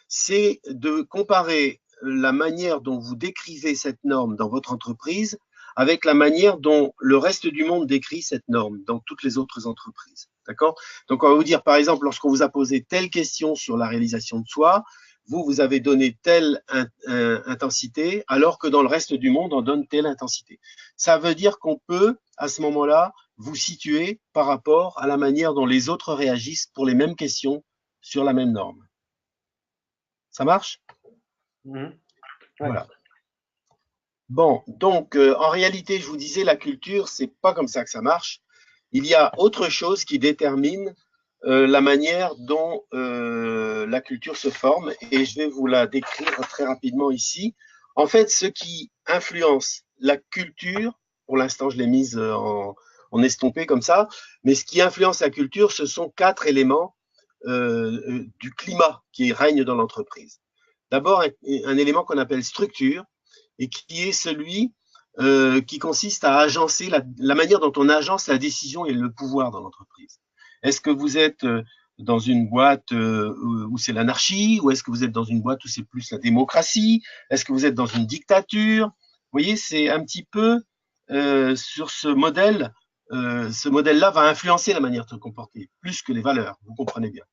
c'est de comparer la manière dont vous décrivez cette norme dans votre entreprise avec la manière dont le reste du monde décrit cette norme dans toutes les autres entreprises. D'accord? Donc, on va vous dire, par exemple, lorsqu'on vous a posé telle question sur la réalisation de soi, vous avez donné telle intensité, alors que dans le reste du monde, on donne telle intensité. Ça veut dire qu'on peut, à ce moment-là, vous situer par rapport à la manière dont les autres réagissent pour les mêmes questions sur la même norme. Ça marche? Mmh. Ouais. Voilà. Bon, donc en réalité, je vous disais, la culture, c'est pas comme ça que ça marche. Il y a autre chose qui détermine la manière dont la culture se forme, et je vais vous la décrire très rapidement ici. En fait, ce qui influence la culture, pour l'instant, je l'ai mise en estompé comme ça, mais ce qui influence la culture, ce sont 4 éléments du climat qui règne dans l'entreprise. D'abord, un élément qu'on appelle structure, et qui est celui qui consiste à agencer la manière dont on agence la décision et le pouvoir dans l'entreprise. Est-ce que vous êtes dans une boîte où c'est l'anarchie, ou est-ce que vous êtes dans une boîte où c'est plus la démocratie? Est-ce que vous êtes dans une dictature? Vous voyez, c'est un petit peu sur ce modèle. Ce modèle-là va influencer la manière de se comporter, plus que les valeurs, vous comprenez bien.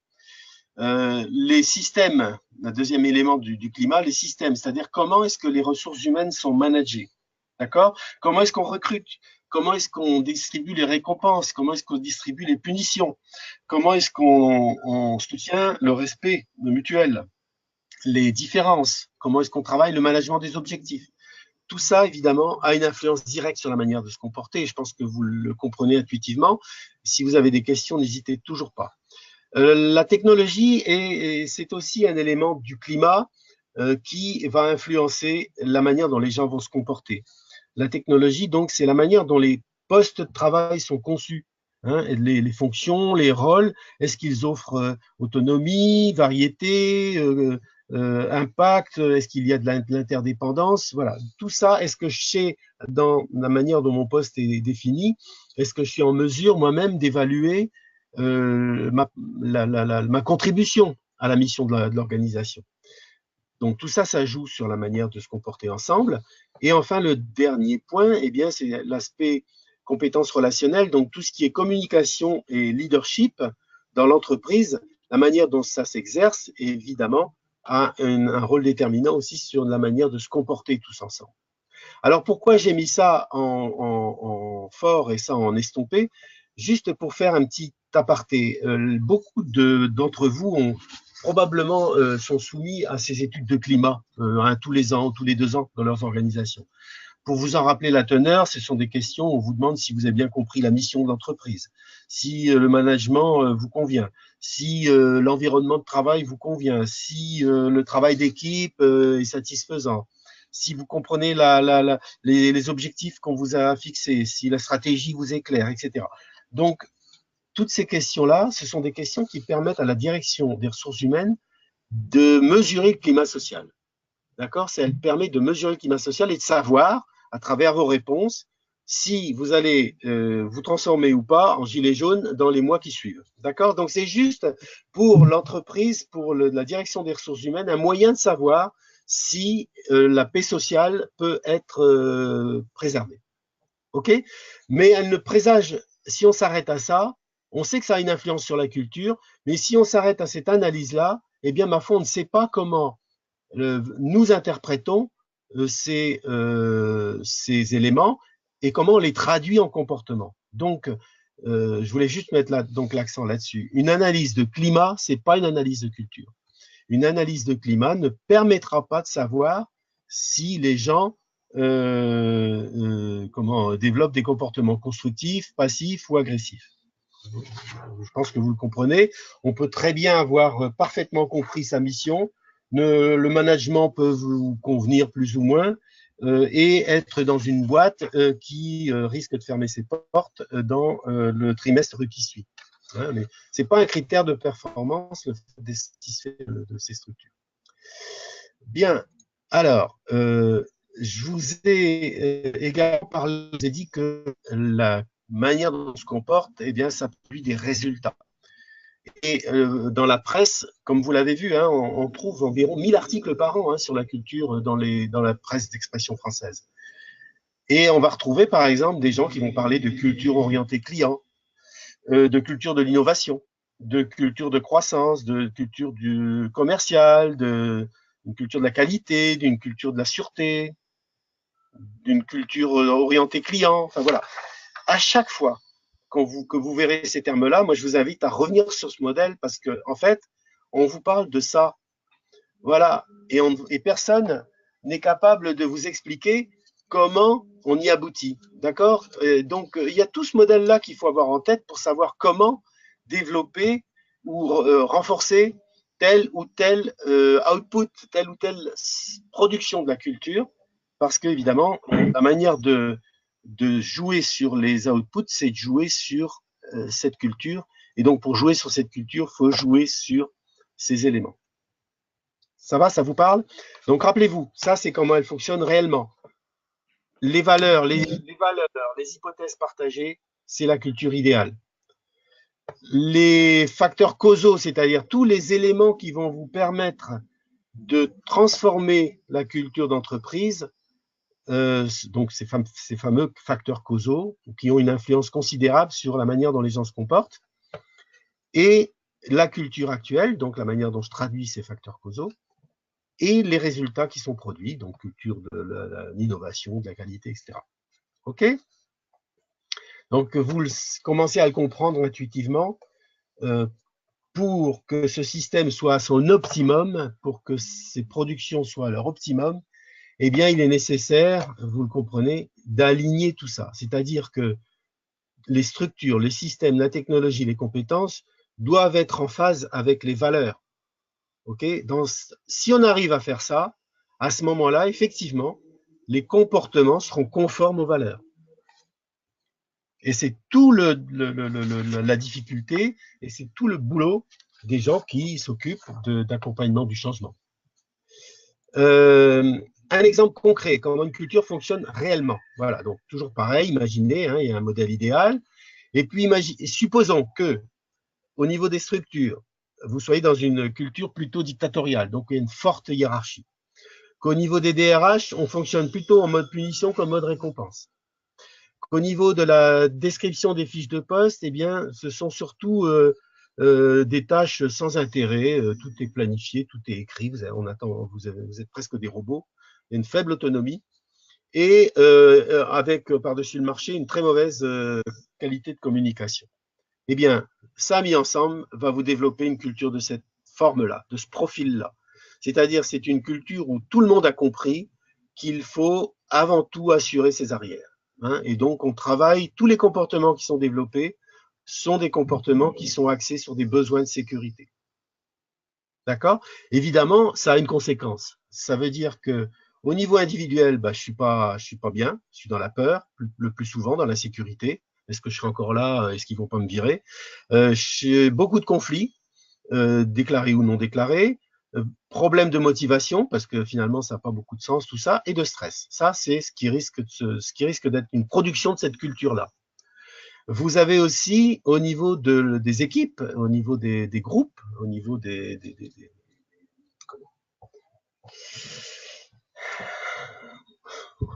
Les systèmes, le deuxième élément du climat, les systèmes, c'est-à-dire comment est-ce que les ressources humaines sont managées, d'accord? Comment est-ce qu'on recrute? Comment est-ce qu'on distribue les récompenses? Comment est-ce qu'on distribue les punitions? Comment est-ce qu'on soutient le respect mutuel? Les différences? Comment est-ce qu'on travaille le management des objectifs? Tout ça, évidemment, a une influence directe sur la manière de se comporter, et je pense que vous le comprenez intuitivement. Si vous avez des questions, n'hésitez toujours pas. La technologie, c'est aussi un élément du climat qui va influencer la manière dont les gens vont se comporter. La technologie, donc, c'est la manière dont les postes de travail sont conçus. Hein, les fonctions, les rôles, est-ce qu'ils offrent autonomie, variété, impact, est-ce qu'il y a de l'interdépendance? Voilà, tout ça, est-ce que je sais dans la manière dont mon poste est défini, est-ce que je suis en mesure moi-même d'évaluer ma contribution à la mission de l'organisation. Donc tout ça, ça joue sur la manière de se comporter ensemble. Et enfin, le dernier point, eh bien, c'est l'aspect compétences relationnelles, donc tout ce qui est communication et leadership dans l'entreprise, la manière dont ça s'exerce, évidemment, a un rôle déterminant aussi sur la manière de se comporter tous ensemble. Alors pourquoi j'ai mis ça en fort et ça en estompé? Juste pour faire un petit aparté. Beaucoup d'entre vous ont probablement sont soumis à ces études de climat tous les ans, tous les 2 ans dans leurs organisations. Pour vous en rappeler la teneur, ce sont des questions où on vous demande si vous avez bien compris la mission de l'entreprise, si le management vous convient, si l'environnement de travail vous convient, si le travail d'équipe est satisfaisant, si vous comprenez les objectifs qu'on vous a fixés, si la stratégie vous est claire, etc. Donc, toutes ces questions-là, ce sont des questions qui permettent à la direction des ressources humaines de mesurer le climat social. D'accord? Elle permet de mesurer le climat social et de savoir, à travers vos réponses, si vous allez vous transformer ou pas en gilet jaune dans les mois qui suivent. D'accord? Donc, c'est juste pour l'entreprise, pour la direction des ressources humaines, un moyen de savoir si la paix sociale peut être préservée. OK? Mais elle ne présage, si on s'arrête à ça, on sait que ça a une influence sur la culture, mais si on s'arrête à cette analyse-là, eh bien, ma foi, on ne sait pas comment nous interprétons ces éléments et comment on les traduit en comportement. Donc, je voulais juste mettre l'accent là-dessus. Une analyse de climat, ce n'est pas une analyse de culture. Une analyse de climat ne permettra pas de savoir si les gens développent des comportements constructifs, passifs ou agressifs. Je pense que vous le comprenez. On peut très bien avoir parfaitement compris sa mission. Le management peut vous convenir plus ou moins et être dans une boîte qui risque de fermer ses portes dans le trimestre qui suit. hein, mais ce n'est pas un critère de performance le fait d'être satisfait de ces structures. Bien, alors, je vous ai également parlé, je vous ai dit que la manière dont on se comporte, eh bien, ça produit des résultats. Et dans la presse, comme vous l'avez vu, hein, on trouve environ 1000 articles par an hein, sur la culture dans la presse d'expression française. Et on va retrouver, par exemple, des gens qui vont parler de culture orientée client, de culture de l'innovation, de culture de croissance, de culture du commercial, d'une culture de la qualité, d'une culture de la sûreté, d'une culture orientée client. Enfin voilà. À chaque fois que vous verrez ces termes-là, moi je vous invite à revenir sur ce modèle parce que en fait, on vous parle de ça. Voilà. Et personne n'est capable de vous expliquer comment on y aboutit. D'accord? Donc, il y a tout ce modèle-là qu'il faut avoir en tête pour savoir comment développer ou renforcer tel ou tel output, telle ou telle production de la culture, parce qu'évidemment, la manière de jouer sur les outputs, c'est de jouer sur cette culture. Et donc, pour jouer sur cette culture, il faut jouer sur ces éléments. Ça va, ça vous parle? Donc, rappelez-vous, ça, c'est comment elle fonctionne réellement. Les valeurs, les hypothèses partagées, c'est la culture idéale. Les facteurs causaux, c'est-à-dire tous les éléments qui vont vous permettre de transformer la culture d'entreprise, donc ces fameux facteurs causaux qui ont une influence considérable sur la manière dont les gens se comportent, et la culture actuelle, donc la manière dont je traduis ces facteurs causaux, et les résultats qui sont produits, donc culture de l'innovation, de la qualité, etc. OK? Donc, vous commencez à le comprendre intuitivement. Pour que ce système soit à son optimum, pour que ces productions soient à leur optimum, eh bien, il est nécessaire, vous le comprenez, d'aligner tout ça. C'est-à-dire que les structures, les systèmes, la technologie, les compétences doivent être en phase avec les valeurs. Okay? Si on arrive à faire ça, à ce moment-là, effectivement, les comportements seront conformes aux valeurs. Et c'est tout la difficulté et c'est tout le boulot des gens qui s'occupent d'accompagnement du changement. Un exemple concret, comment une culture fonctionne réellement. Voilà, donc toujours pareil, imaginez, hein, il y a un modèle idéal. Et puis, supposons que, au niveau des structures, vous soyez dans une culture plutôt dictatoriale, donc il y a une forte hiérarchie. Qu'au niveau des DRH, on fonctionne plutôt en mode punition qu'en mode récompense. Qu'au niveau de la description des fiches de poste, eh bien, ce sont surtout des tâches sans intérêt, tout est planifié, tout est écrit, vous êtes presque des robots, il y a une faible autonomie, et avec par-dessus le marché une très mauvaise qualité de communication. Eh bien, ça mis ensemble va vous développer une culture de cette forme-là, de ce profil-là. C'est-à-dire, c'est une culture où tout le monde a compris qu'il faut avant tout assurer ses arrières. Hein, et donc, on travaille, tous les comportements qui sont développés sont des comportements qui sont axés sur des besoins de sécurité. D'accord? Évidemment, ça a une conséquence. Ça veut dire que au niveau individuel, je suis pas bien, je suis dans la peur, le plus souvent dans l'insécurité. Est-ce que je serai encore là? Est-ce qu'ils vont pas me virer? J'ai beaucoup de conflits, déclarés ou non déclarés, problèmes de motivation, parce que finalement, ça n'a pas beaucoup de sens, tout ça, et de stress. Ça, c'est ce qui risque d'être une production de cette culture-là. Vous avez aussi, au niveau des équipes, au niveau des groupes, au niveau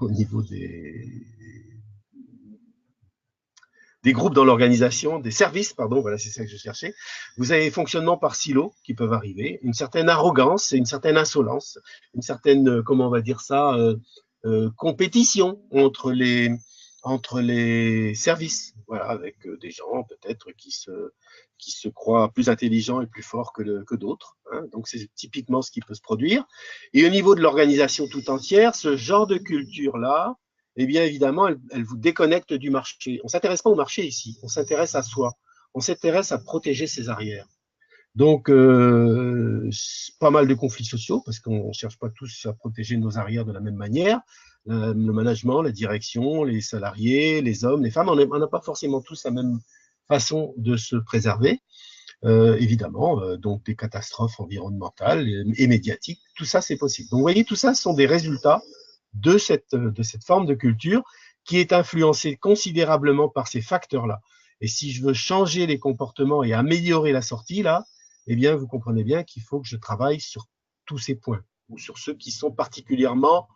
au niveau des groupes dans l'organisation, des services, pardon, voilà, c'est ça que je cherchais. Vous avez fonctionnement par silos qui peuvent arriver, une certaine arrogance et une certaine insolence, une certaine, comment on va dire ça, compétition entre les services, voilà, avec des gens peut-être qui se croient plus intelligents et plus forts que d'autres. Hein. Donc, c'est typiquement ce qui peut se produire. Et au niveau de l'organisation tout entière, ce genre de culture-là, eh bien, évidemment, elle vous déconnecte du marché. On ne s'intéresse pas au marché ici, on s'intéresse à soi. On s'intéresse à protéger ses arrières. Donc, pas mal de conflits sociaux, parce qu'on ne cherche pas tous à protéger nos arrières de la même manière. Le management, la direction, les salariés, les hommes, les femmes, on n'a pas forcément tous façon de se préserver. Évidemment, donc des catastrophes environnementales et médiatiques, tout ça c'est possible. Donc vous voyez, tout ça sont des résultats de cette forme de culture qui est influencée considérablement par ces facteurs-là. Et si je veux changer les comportements et améliorer la sortie, là, eh bien, vous comprenez bien qu'il faut que je travaille sur tous ces points, ou sur ceux qui sont particulièrement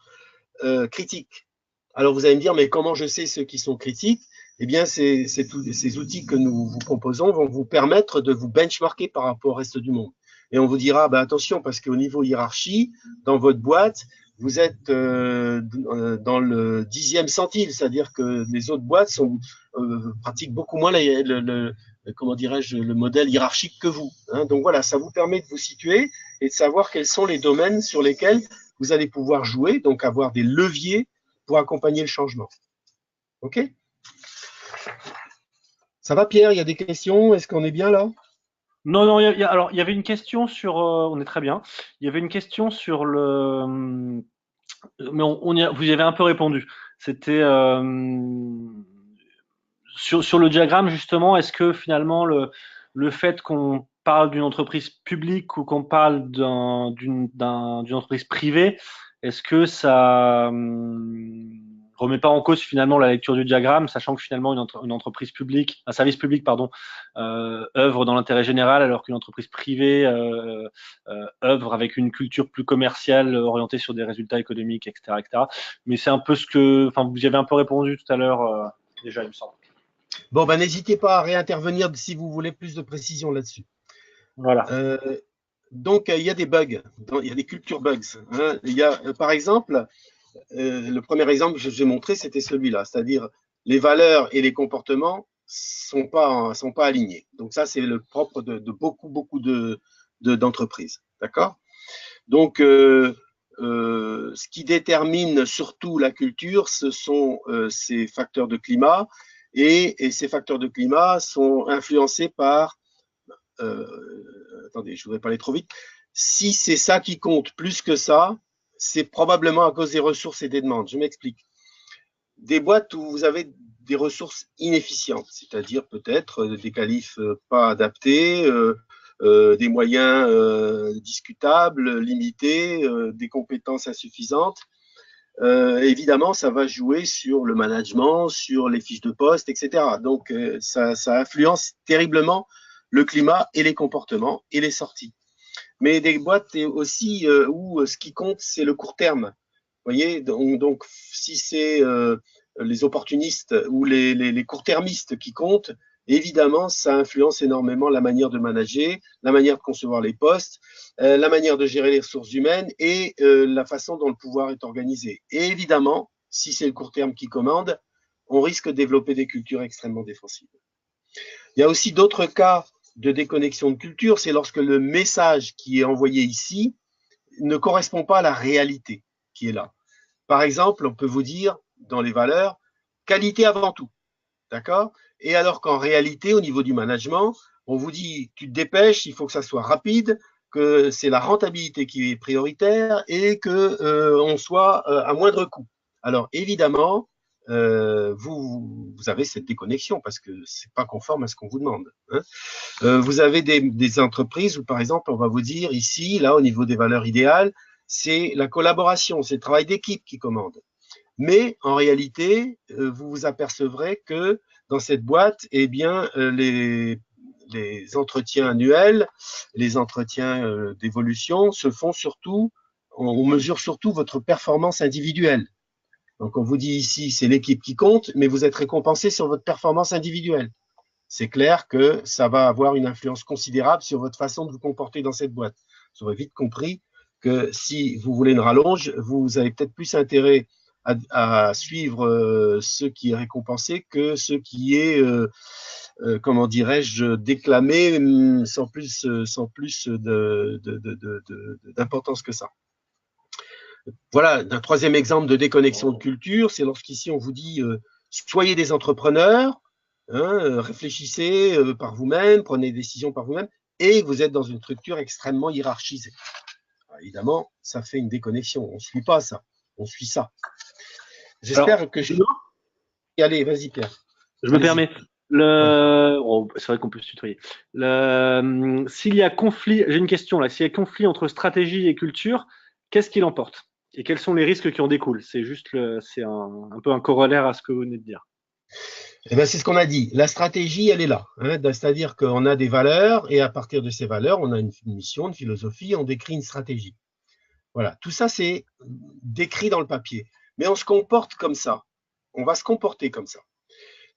critiques. Alors vous allez me dire, mais comment je sais ceux qui sont critiques? Eh bien, ces outils que nous vous proposons vont vous permettre de vous benchmarker par rapport au reste du monde. Et on vous dira, bah, attention, parce qu'au niveau hiérarchie, dans votre boîte, vous êtes dans le 10e centile, c'est-à-dire que les autres boîtes pratiquent beaucoup moins comment dirais-je, le modèle hiérarchique que vous. Hein. Donc voilà, ça vous permet de vous situer et de savoir quels sont les domaines sur lesquels vous allez pouvoir jouer, donc avoir des leviers pour accompagner le changement. OK? Ça va, Pierre? Il y a des questions? Est-ce qu'on est bien là? Non, non, alors il y avait une question sur, on est très bien. Il y avait une question sur mais vous y avez un peu répondu. C'était sur le diagramme justement. Est-ce que finalement le fait qu'on parle d'une entreprise publique ou qu'on parle d'une entreprise privée, est-ce que ça remet pas en cause finalement la lecture du diagramme, sachant que finalement une entreprise publique, un service public, pardon, œuvre dans l'intérêt général, alors qu'une entreprise privée œuvre avec une culture plus commerciale, orientée sur des résultats économiques, etc., etc. Mais c'est un peu enfin, vous y avez un peu répondu tout à l'heure, déjà, il me semble. Bon, ben, n'hésitez pas à réintervenir si vous voulez plus de précision là-dessus. Voilà. Euh, donc, il y a des bugs, il y a des culture bugs. Hein. Il y a, par exemple, le premier exemple que j'ai montré, c'était celui-là, c'est-à-dire les valeurs et les comportements sont pas alignés. Donc ça, c'est le propre de beaucoup d'entreprises. D'accord? Donc, ce qui détermine surtout la culture, ce sont ces facteurs de climat, et ces facteurs de climat sont influencés par attendez, je ne voudrais pas aller trop vite. Si c'est ça qui compte plus que ça, c'est probablement à cause des ressources et des demandes. Je m'explique. Des boîtes où vous avez des ressources inefficientes, c'est-à-dire peut-être des qualifs pas adaptés, des moyens discutables, limités, des compétences insuffisantes. Évidemment, ça va jouer sur le management, sur les fiches de poste, etc. Donc, ça influence terriblement le climat et les comportements et les sorties. Mais des boîtes aussi où ce qui compte, c'est le court terme. Vous voyez, donc si c'est les opportunistes ou les court-termistes qui comptent, évidemment, ça influence énormément la manière de manager, la manière de concevoir les postes, la manière de gérer les ressources humaines et la façon dont le pouvoir est organisé. Et évidemment, si c'est le court terme qui commande, on risque de développer des cultures extrêmement défensives. Il y a aussi d'autres cas de déconnexion de culture, c'est lorsque le message qui est envoyé ici ne correspond pas à la réalité qui est là. Par exemple, on peut vous dire, dans les valeurs, qualité avant tout. D'accord? Et alors qu'en réalité, au niveau du management, on vous dit, tu te dépêches, il faut que ça soit rapide, que c'est la rentabilité qui est prioritaire et que on soit à moindre coût. Alors évidemment, vous avez cette déconnexion parce que c'est pas conforme à ce qu'on vous demande. Hein. Vous avez des entreprises où, par exemple, on va vous dire ici, là, au niveau des valeurs idéales, c'est la collaboration, c'est le travail d'équipe qui commande. Mais en réalité, vous vous apercevrez que dans cette boîte, eh bien, les entretiens annuels, les entretiens d'évolution se font surtout, on mesure surtout votre performance individuelle. Donc, on vous dit ici, c'est l'équipe qui compte, mais vous êtes récompensé sur votre performance individuelle. C'est clair que ça va avoir une influence considérable sur votre façon de vous comporter dans cette boîte. Vous aurez vite compris que si vous voulez une rallonge, vous avez peut-être plus intérêt à suivre ce qui est récompensé que ce qui est, comment dirais-je, déclamé sans plus d'importance que ça. Voilà, un troisième exemple de déconnexion de culture, c'est lorsqu'ici on vous dit soyez des entrepreneurs, hein, réfléchissez par vous-même, prenez des décisions par vous-même, et vous êtes dans une structure extrêmement hiérarchisée. Alors, évidemment, ça fait une déconnexion. On ne suit pas ça, on suit ça. J'espère que je... Allez, vas-y Pierre. Je me permets. Oh, c'est vrai qu'on peut se tutoyer. S'il y a conflit, j'ai une question là. S'il y a conflit entre stratégie et culture, qu'est-ce qui l'emporte? Et quels sont les risques qui en découlent? C'est juste c'est un peu un corollaire à ce que vous venez de dire. Eh ben, c'est ce qu'on a dit. La stratégie, elle est là, hein. C'est-à-dire qu'on a des valeurs et à partir de ces valeurs, on a une mission, une philosophie, on décrit une stratégie. Voilà, tout ça, c'est décrit dans le papier. Mais on se comporte comme ça. On va se comporter comme ça.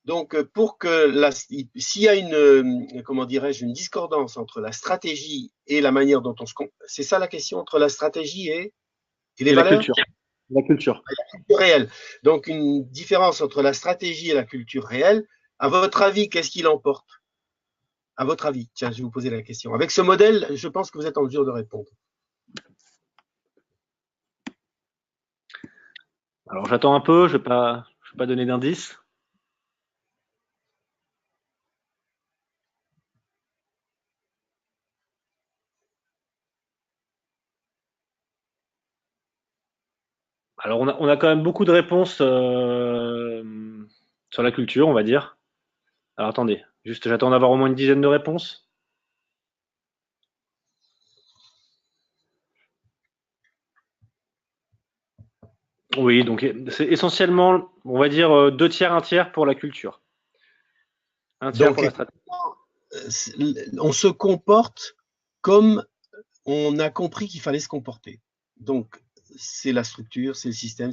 Donc, pour que s'il y a comment dirais-je, une discordance entre la stratégie et la manière dont on se comporte, c'est ça la question entre la stratégie et les Et la valeurs culture. La culture. réelles. Donc, une différence entre la stratégie et la culture réelle. À votre avis, qu'est-ce qui l'emporte? À votre avis, tiens, je vais vous poser la question. Avec ce modèle, je pense que vous êtes en mesure de répondre. Alors j'attends un peu, je vais pas donner d'indice. Alors on a quand même beaucoup de réponses sur la culture, on va dire. Alors attendez, juste j'attends d'avoir au moins une dizaine de réponses. Oui, donc c'est essentiellement, on va dire, deux tiers, un tiers pour la culture. Un tiers pour Donc, la stratégie. on se comporte comme on a compris qu'il fallait se comporter. Donc, c'est la structure, c'est le système,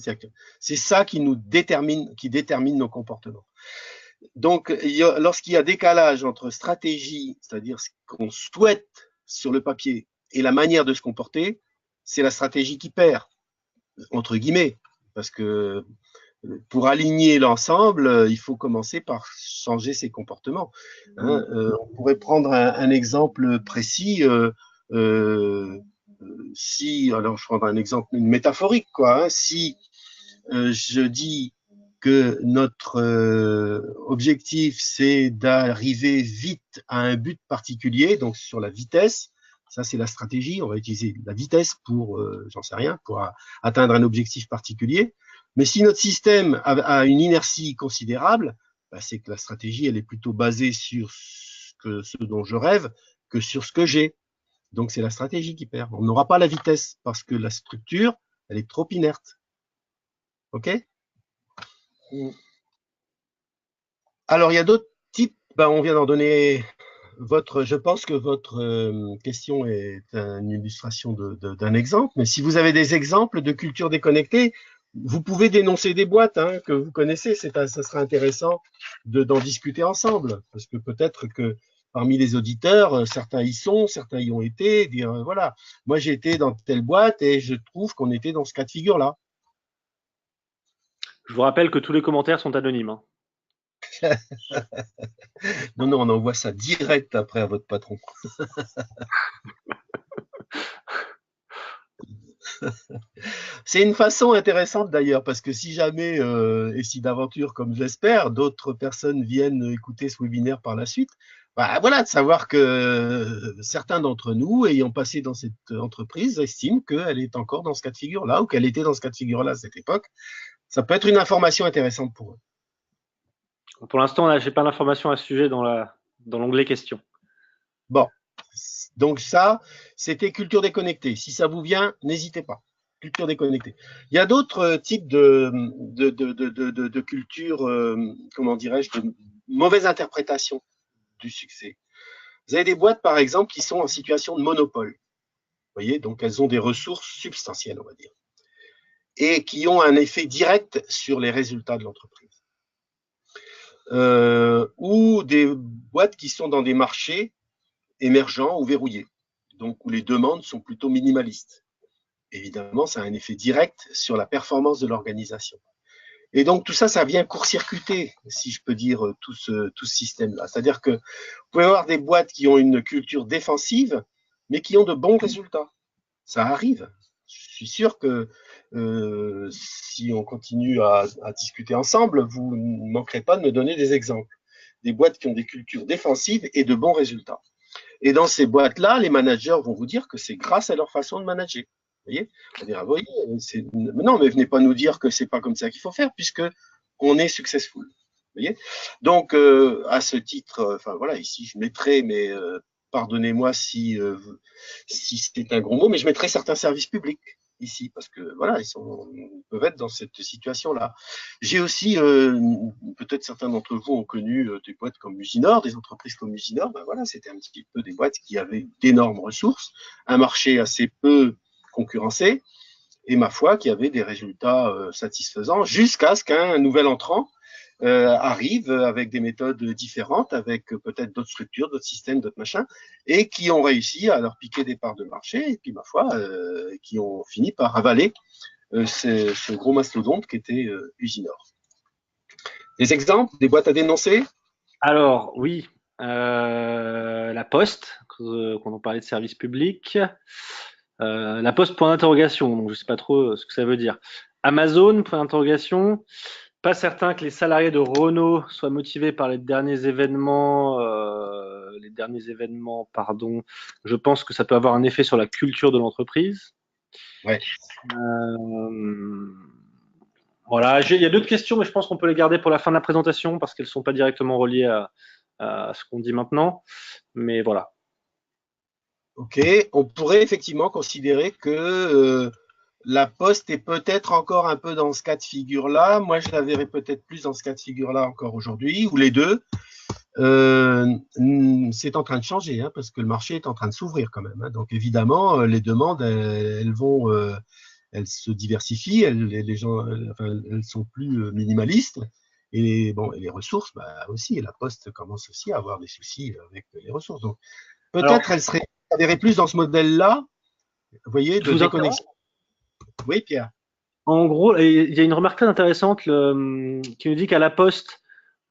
c'est ça qui détermine nos comportements. Donc, lorsqu'il y a décalage entre stratégie, c'est-à-dire ce qu'on souhaite sur le papier, et la manière de se comporter, c'est la stratégie qui perd, entre guillemets, parce que pour aligner l'ensemble, il faut commencer par changer ses comportements. Hein. On pourrait prendre un exemple précis. Si, alors je prends un exemple métaphorique, quoi. Hein, si je dis que notre objectif, c'est d'arriver vite à un but particulier, donc sur la vitesse, ça c'est la stratégie, on va utiliser la vitesse pour, j'en sais rien, pour atteindre un objectif particulier. Mais si notre système a une inertie considérable, bah, c'est que la stratégie, elle est plutôt basée sur ce dont je rêve que sur ce que j'ai. Donc c'est la stratégie qui perd. On n'aura pas la vitesse parce que la structure, elle est trop inerte. OK? Alors, il y a d'autres types. Ben, on vient d'en donner je pense que votre question est une illustration d'un exemple. Mais si vous avez des exemples de culture déconnectée, vous pouvez dénoncer des boîtes hein, que vous connaissez. Ça sera intéressant d'en discuter ensemble. Parce que peut-être que parmi les auditeurs, certains y sont, certains y ont été. Dire, voilà, moi j'ai été dans telle boîte et je trouve qu'on était dans ce cas de figure-là. Je vous rappelle que tous les commentaires sont anonymes, hein. Non, non, on envoie ça direct après à votre patron. C'est une façon intéressante d'ailleurs, parce que si jamais, et si d'aventure, comme j'espère, d'autres personnes viennent écouter ce webinaire par la suite, bah, voilà, de savoir que certains d'entre nous, ayant passé dans cette entreprise, estiment qu'elle est encore dans ce cas de figure-là, ou qu'elle était dans ce cas de figure-là à cette époque. Ça peut être une information intéressante pour eux. Pour l'instant, là, j'ai pas l'information à ce sujet dans l'onglet questions. Bon, donc ça, c'était culture déconnectée. Si ça vous vient, n'hésitez pas. Culture déconnectée. Il y a d'autres types de culture, comment dirais-je, de mauvaise interprétation du succès. Vous avez des boîtes, par exemple, qui sont en situation de monopole. Vous voyez, donc elles ont des ressources substantielles, on va dire, et qui ont un effet direct sur les résultats de l'entreprise. Ou des boîtes qui sont dans des marchés émergents ou verrouillés, donc où les demandes sont plutôt minimalistes. Évidemment, ça a un effet direct sur la performance de l'organisation. Et donc tout ça, ça vient court-circuiter, si je peux dire, tout ce système-là. C'est-à-dire que vous pouvez avoir des boîtes qui ont une culture défensive, mais qui ont de bons résultats. Ça arrive. Je suis sûr que si on continue à discuter ensemble, vous ne manquerez pas de me donner des exemples. Des boîtes qui ont des cultures défensives et de bons résultats. Et dans ces boîtes-là, les managers vont vous dire que c'est grâce à leur façon de manager. Vous voyez, c'est-à-dire, vous voyez, non, mais venez pas nous dire que c'est pas comme ça qu'il faut faire, puisque on est successful. voyez. Donc, à ce titre, enfin voilà, ici je mettrai, mais pardonnez-moi si c'est un gros mot, mais je mettrai certains services publics ici, parce que voilà, ils peuvent être dans cette situation-là. J'ai aussi, peut-être certains d'entre vous ont connu des boîtes comme Usinor, des entreprises comme Usinor, ben voilà, c'était un petit peu des boîtes qui avaient d'énormes ressources, un marché assez peu concurrencé, et ma foi, qui avait des résultats satisfaisants, jusqu'à ce qu'un nouvel entrant arrivent avec des méthodes différentes, avec peut-être d'autres structures, d'autres systèmes, d'autres machins, et qui ont réussi à leur piquer des parts de marché, et puis ma foi, qui ont fini par avaler ce gros mastodonte qui était Usinor. Des exemples, des boîtes à dénoncer? Alors, oui, la Poste, quand on parlait de service public. La Poste, point d'interrogation, donc je ne sais pas trop ce que ça veut dire. Amazon, point d'interrogation. Pas certain que les salariés de Renault soient motivés par les derniers événements, pardon. Je pense que ça peut avoir un effet sur la culture de l'entreprise. Ouais. Voilà, il y a d'autres questions, mais je pense qu'on peut les garder pour la fin de la présentation parce qu'elles ne sont pas directement reliées à ce qu'on dit maintenant. Mais voilà. Ok, on pourrait effectivement considérer que la Poste est peut-être encore un peu dans ce cas de figure-là. Moi, je la verrais peut-être plus dans ce cas de figure-là encore aujourd'hui, ou les deux. C'est en train de changer, hein, parce que le marché est en train de s'ouvrir quand même. Hein. Donc évidemment, les demandes, elles se diversifient, les gens, enfin, elles sont plus minimalistes. Et bon, et les ressources, bah aussi. Et la Poste commence aussi à avoir des soucis avec les ressources. Donc Alors, peut-être elle serait adhérer plus dans ce modèle-là, vous voyez, je de vous interromps. déconnexion. Oui, Pierre. En gros, il y a une remarque très intéressante qui nous dit qu'à la Poste,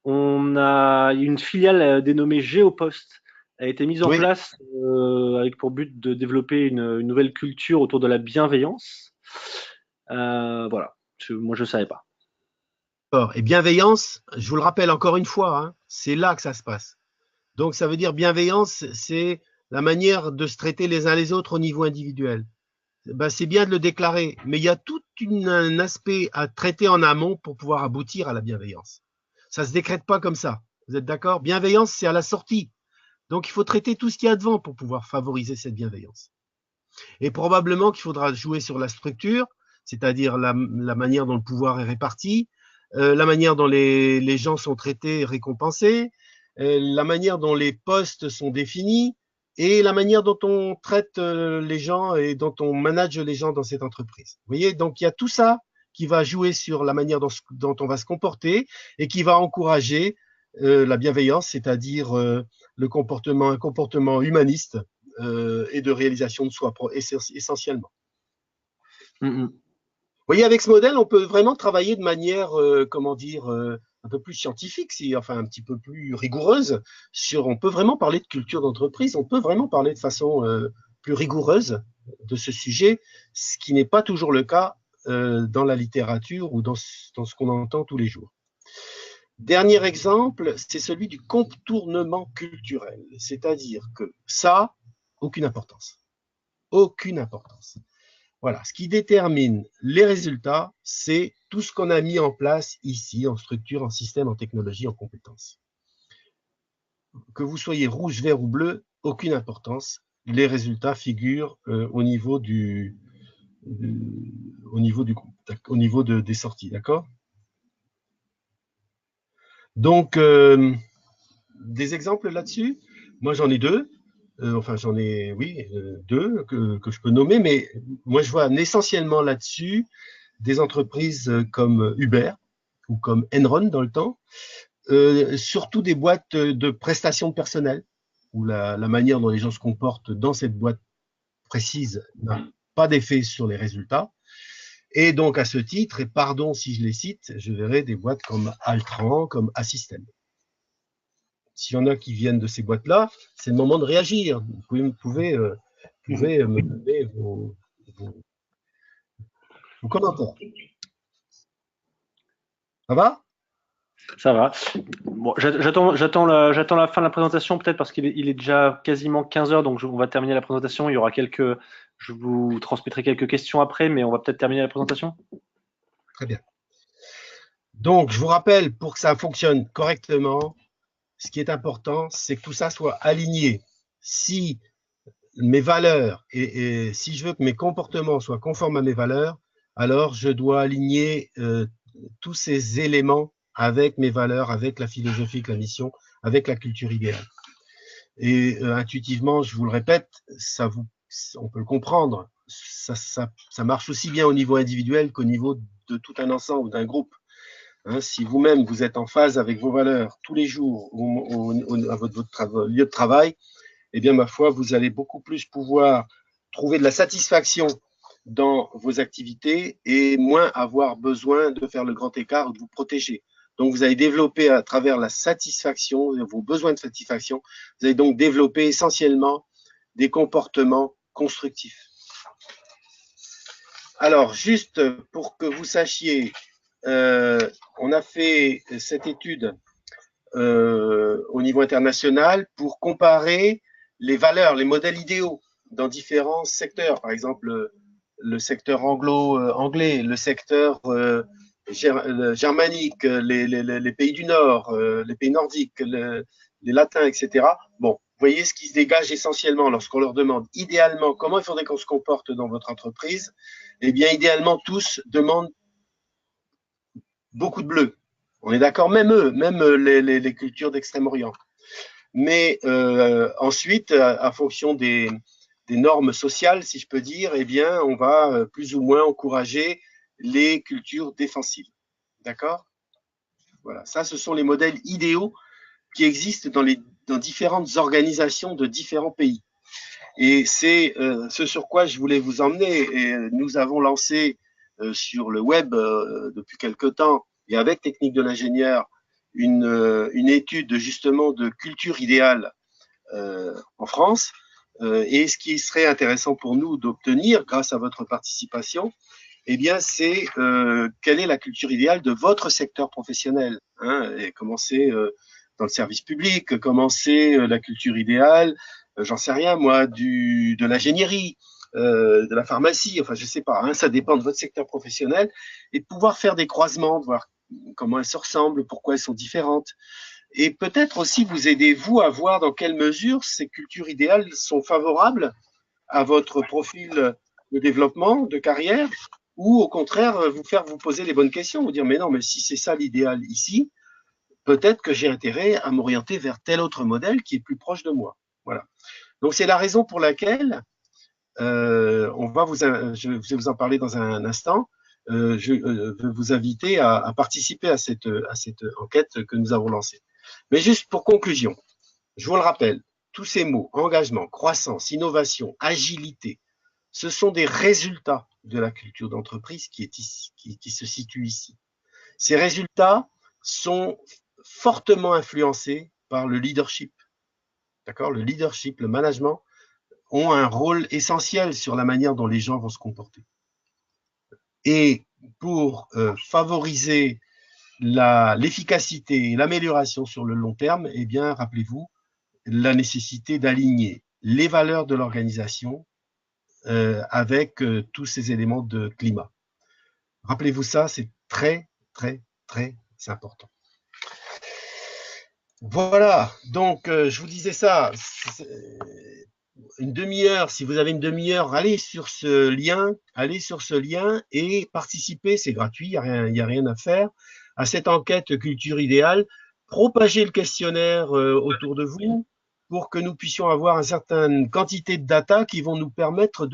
on a une filiale dénommée Géopost a été mise en Oui. place avec pour but de développer une nouvelle culture autour de la bienveillance. Voilà, moi je ne savais pas. Et bienveillance, je vous le rappelle encore une fois, hein, c'est là que ça se passe. Donc ça veut dire bienveillance, c'est la manière de se traiter les uns les autres au niveau individuel. Ben, c'est bien de le déclarer, mais il y a tout un aspect à traiter en amont pour pouvoir aboutir à la bienveillance. Ça ne se décrète pas comme ça. Vous êtes d'accord? Bienveillance, c'est à la sortie. Donc il faut traiter tout ce qu'il y a devant pour pouvoir favoriser cette bienveillance. Et probablement qu'il faudra jouer sur la structure, c'est-à-dire la manière dont le pouvoir est réparti, la manière dont les gens sont traités et récompensés, la manière dont les postes sont définis et la manière dont on traite les gens et dont on manage les gens dans cette entreprise. Vous voyez, donc il y a tout ça qui va jouer sur la manière dont on va se comporter et qui va encourager la bienveillance, c'est-à-dire un comportement humaniste et de réalisation de soi essentiellement. Vous voyez, avec ce modèle, on peut vraiment travailler de manière, comment dire, un peu plus scientifique, enfin un petit peu plus rigoureuse. On peut vraiment parler de culture d'entreprise, on peut vraiment parler de façon plus rigoureuse de ce sujet, ce qui n'est pas toujours le cas dans la littérature ou dans ce qu'on entend tous les jours. Dernier exemple, c'est celui du contournement culturel, c'est-à-dire que ça, aucune importance. Aucune importance. Voilà, ce qui détermine les résultats, c'est tout ce qu'on a mis en place ici, en structure, en système, en technologie, en compétences. Que vous soyez rouge, vert ou bleu, aucune importance. Les résultats figurent au niveau des sorties, d'accord? Donc, des exemples là-dessus? Moi, j'en ai deux. Enfin, j'en ai, oui, deux que je peux nommer, mais moi, je vois essentiellement là-dessus des entreprises comme Uber ou comme Enron dans le temps, surtout des boîtes de prestations de personnel, où la manière dont les gens se comportent dans cette boîte précise n'a pas d'effet sur les résultats. Et donc, à ce titre, et pardon si je les cite, je verrai des boîtes comme Altran, comme Assystem. S'il y en a qui viennent de ces boîtes-là, c'est le moment de réagir. Vous pouvez me donner vos commentaires. Ça va? Ça va. Bon, j'attends la fin de la présentation peut-être parce qu'il est déjà quasiment 15 heures, donc on va terminer la présentation. Je vous transmettrai quelques questions après, mais on va peut-être terminer la présentation. Très bien. Donc, je vous rappelle, pour que ça fonctionne correctement, ce qui est important, c'est que tout ça soit aligné. Si mes valeurs et si je veux que mes comportements soient conformes à mes valeurs, alors je dois aligner tous ces éléments avec mes valeurs, avec la philosophie, avec la mission, avec la culture idéale. Et intuitivement, je vous le répète, on peut le comprendre, ça marche aussi bien au niveau individuel qu'au niveau de tout un ensemble ou d'un groupe. Hein, si vous-même vous êtes en phase avec vos valeurs tous les jours à votre lieu de travail, eh bien, ma foi, vous allez beaucoup plus pouvoir trouver de la satisfaction dans vos activités et moins avoir besoin de faire le grand écart ou de vous protéger. Donc, vous allez développer à travers la satisfaction, vos besoins de satisfaction, vous allez donc développer essentiellement des comportements constructifs. Alors, juste pour que vous sachiez, on a fait cette étude au niveau international pour comparer les valeurs, les modèles idéaux dans différents secteurs. Par exemple, le secteur anglais, le secteur germanique, les pays du Nord, les pays nordiques, les latins, etc. Bon, vous voyez ce qui se dégage essentiellement lorsqu'on leur demande idéalement comment il faudrait qu'on se comporte dans votre entreprise. Eh bien, idéalement, tous demandent beaucoup de bleu. On est d'accord, même eux, même les cultures d'Extrême-Orient. Mais ensuite, à fonction des normes sociales, si je peux dire, eh bien, on va plus ou moins encourager les cultures défensives. D'accord? Voilà, ça, ce sont les modèles idéaux qui existent dans différentes organisations de différents pays. Et c'est ce sur quoi je voulais vous emmener. Et nous avons lancé sur le web depuis quelque temps, et avec Technique de l'ingénieur, une étude justement de culture idéale en France. Et ce qui serait intéressant pour nous d'obtenir grâce à votre participation, eh bien, c'est quelle est la culture idéale de votre secteur professionnel, hein, et comment c'est dans le service public, comment c'est la culture idéale, j'en sais rien moi, de l'ingénierie, de la pharmacie, enfin je sais pas, hein, ça dépend de votre secteur professionnel, et de pouvoir faire des croisements, de voir comment elles se ressemblent, pourquoi elles sont différentes, et peut-être aussi vous aider vous à voir dans quelle mesure ces cultures idéales sont favorables à votre profil de développement, de carrière, ou au contraire vous faire vous poser les bonnes questions, vous dire mais non, mais si c'est ça l'idéal ici, peut-être que j'ai intérêt à m'orienter vers tel autre modèle qui est plus proche de moi. Voilà. Donc c'est la raison pour laquelle je vais vous en parler dans un instant. Je veux vous inviter à participer à cette enquête que nous avons lancée. Mais juste pour conclusion, je vous le rappelle, tous ces mots, engagement, croissance, innovation, agilité, ce sont des résultats de la culture d'entreprise qui se situe ici. Ces résultats sont fortement influencés par le leadership. D'accord? Le leadership, le management ont un rôle essentiel sur la manière dont les gens vont se comporter. Et pour favoriser l'efficacité et l'amélioration sur le long terme, eh bien, rappelez-vous la nécessité d'aligner les valeurs de l'organisation avec tous ces éléments de climat. Rappelez-vous ça, c'est très, très, très important. Voilà, donc je vous disais ça, une demi-heure, si vous avez une demi-heure, allez sur ce lien et participez, c'est gratuit, il n'y a rien à faire, à cette enquête culture idéale. Propagez le questionnaire autour de vous pour que nous puissions avoir une certaine quantité de data qui vont nous permettre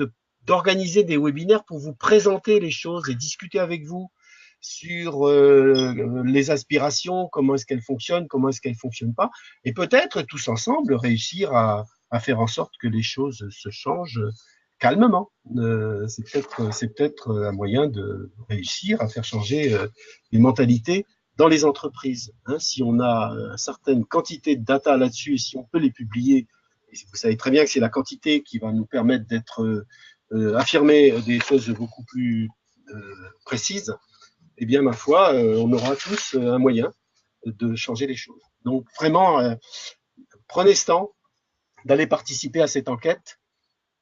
d'organiser des webinaires pour vous présenter les choses et discuter avec vous sur les aspirations, comment est-ce qu'elles fonctionnent, comment est-ce qu'elles ne fonctionnent pas, et peut-être tous ensemble réussir à faire en sorte que les choses se changent calmement. C'est peut-être un moyen de réussir à faire changer les mentalités dans les entreprises. Hein, si on a une certaine quantité de data là-dessus et si on peut les publier, et vous savez très bien que c'est la quantité qui va nous permettre d'être affirmer des choses beaucoup plus précises, eh bien, ma foi, on aura tous un moyen de changer les choses. Donc, vraiment, prenez ce temps d'aller participer à cette enquête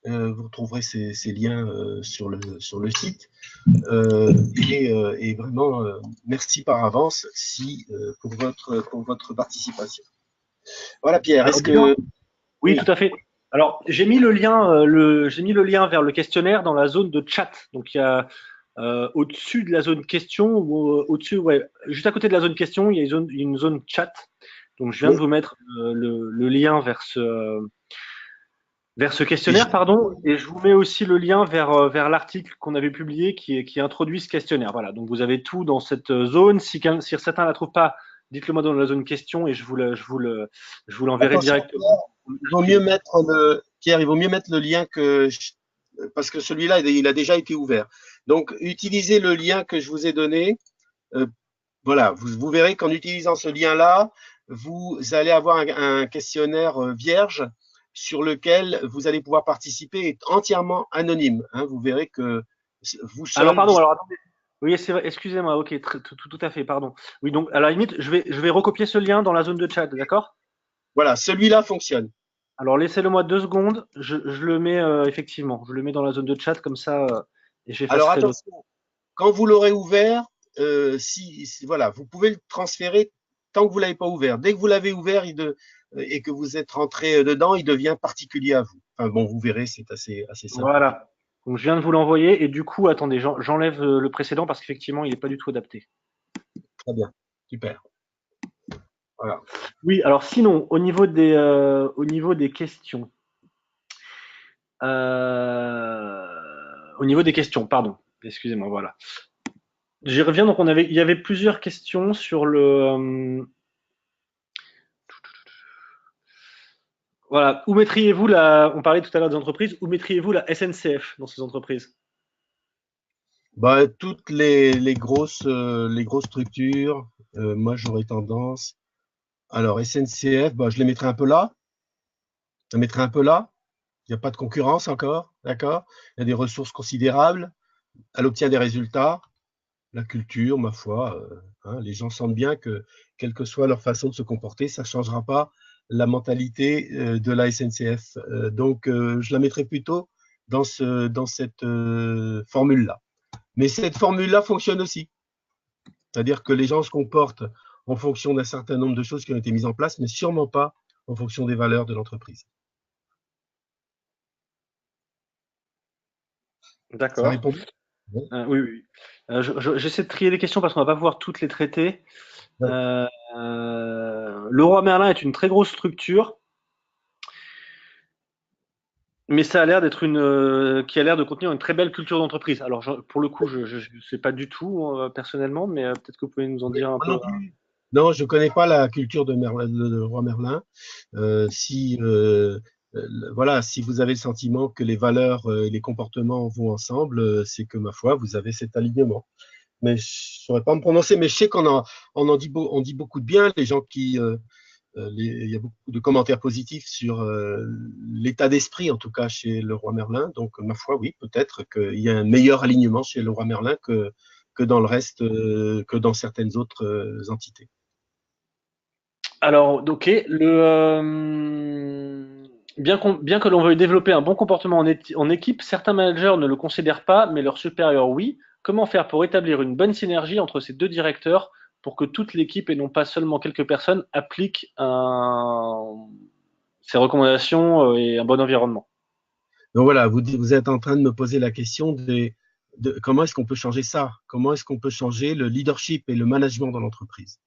Vous retrouverez ces liens sur le site. Et vraiment, merci par avance pour votre participation. Voilà, Pierre, Alors est-ce dis-moi. que… Oui, tout Oui, à fait. Alors, j'ai mis le lien vers le questionnaire dans la zone de chat. Donc, il y a au-dessus de la zone question, ou au-dessus, ouais, juste à côté de la zone question, il y a une zone chat. Donc, je viens de oui. vous mettre le lien vers ce Et questionnaire, pardon, et je vous mets aussi le lien vers l'article qu'on avait publié qui introduit ce questionnaire. Voilà, donc vous avez tout dans cette zone. Si certains ne la trouvent pas, dites-le moi dans la zone question et je vous l'enverrai attention, directement. il vaut mieux mettre Pierre, il vaut mieux mettre le lien parce que celui-là, il a déjà été ouvert. Donc, utilisez le lien que je vous ai donné. Euh, voilà, vous verrez qu'en utilisant ce lien-là, vous allez avoir un questionnaire vierge sur lequel vous allez pouvoir participer et entièrement anonyme. Hein. Vous verrez que vous Alors seul. pardon, alors attendez. Oui, c'est vrai, excusez-moi, ok, tout à fait, pardon. Oui, donc à la limite, je vais recopier ce lien dans la zone de chat, d'accord? Voilà, celui-là fonctionne. Alors laissez-le moi 2 secondes, je le mets effectivement, je le mets dans la zone de chat comme ça et Alors j'effacerai le. attention, quand vous l'aurez ouvert, voilà, vous pouvez le transférer tant que vous l'avez pas ouvert. Dès que vous l'avez ouvert et que vous êtes rentré dedans, il devient particulier à vous. Enfin bon, vous verrez, c'est assez simple. Voilà. Donc je viens de vous l'envoyer et du coup, attendez, j'enlève le précédent parce qu'effectivement, il n'est pas du tout adapté. Très bien, super. Voilà. Oui, alors sinon, au niveau des questions, euh, au niveau des questions, pardon, excusez-moi, voilà. J'y reviens, donc il y avait plusieurs questions sur voilà, où mettriez-vous on parlait tout à l'heure des entreprises, où mettriez-vous la SNCF dans ces entreprises? Bah, toutes les grosses structures, moi j'aurais tendance. Alors SNCF, bah, je les mettrais un peu là. Je les mettrais un peu là. Il n'y a pas de concurrence encore, d'accord? Il y a des ressources considérables. Elle obtient des résultats. La culture, ma foi, hein, les gens sentent bien que, quelle que soit leur façon de se comporter, ça ne changera pas la mentalité de la SNCF. Donc, je la mettrais plutôt dans cette formule-là. Mais cette formule-là fonctionne aussi. C'est-à-dire que les gens se comportent en fonction d'un certain nombre de choses qui ont été mises en place, mais sûrement pas en fonction des valeurs de l'entreprise. Ça D'accord. répond? Oui. Oui, oui, oui. J'essaie de trier les questions parce qu'on va pas pouvoir toutes les traiter. Ouais. Euh, Leroy Merlin est une très grosse structure, mais ça a l'air d'être qui a l'air de contenir une très belle culture d'entreprise. Alors, pour le coup, je ne sais pas du tout personnellement, mais peut-être que vous pouvez nous en dire un Moi peu. non plus. Non, je ne connais pas la culture de Roi Merlin. Si, voilà, si vous avez le sentiment que les valeurs et les comportements vont ensemble, c'est que, ma foi, vous avez cet alignement. Mais je ne saurais pas me prononcer, mais je sais on dit beaucoup de bien, les gens il y a beaucoup de commentaires positifs sur l'état d'esprit, en tout cas chez le Roi Merlin. Donc, ma foi, oui, peut-être qu'il y a un meilleur alignement chez le Roi Merlin que dans le reste, que dans certaines autres entités. Alors, ok, bien que l'on veuille développer un bon comportement en équipe, certains managers ne le considèrent pas, mais leurs supérieurs oui. Comment faire pour établir une bonne synergie entre ces deux directeurs pour que toute l'équipe et non pas seulement quelques personnes appliquent ces recommandations et un bon environnement? Donc voilà, vous êtes en train de me poser la question de comment est-ce qu'on peut changer ça? Comment est-ce qu'on peut changer le leadership et le management dans l'entreprise?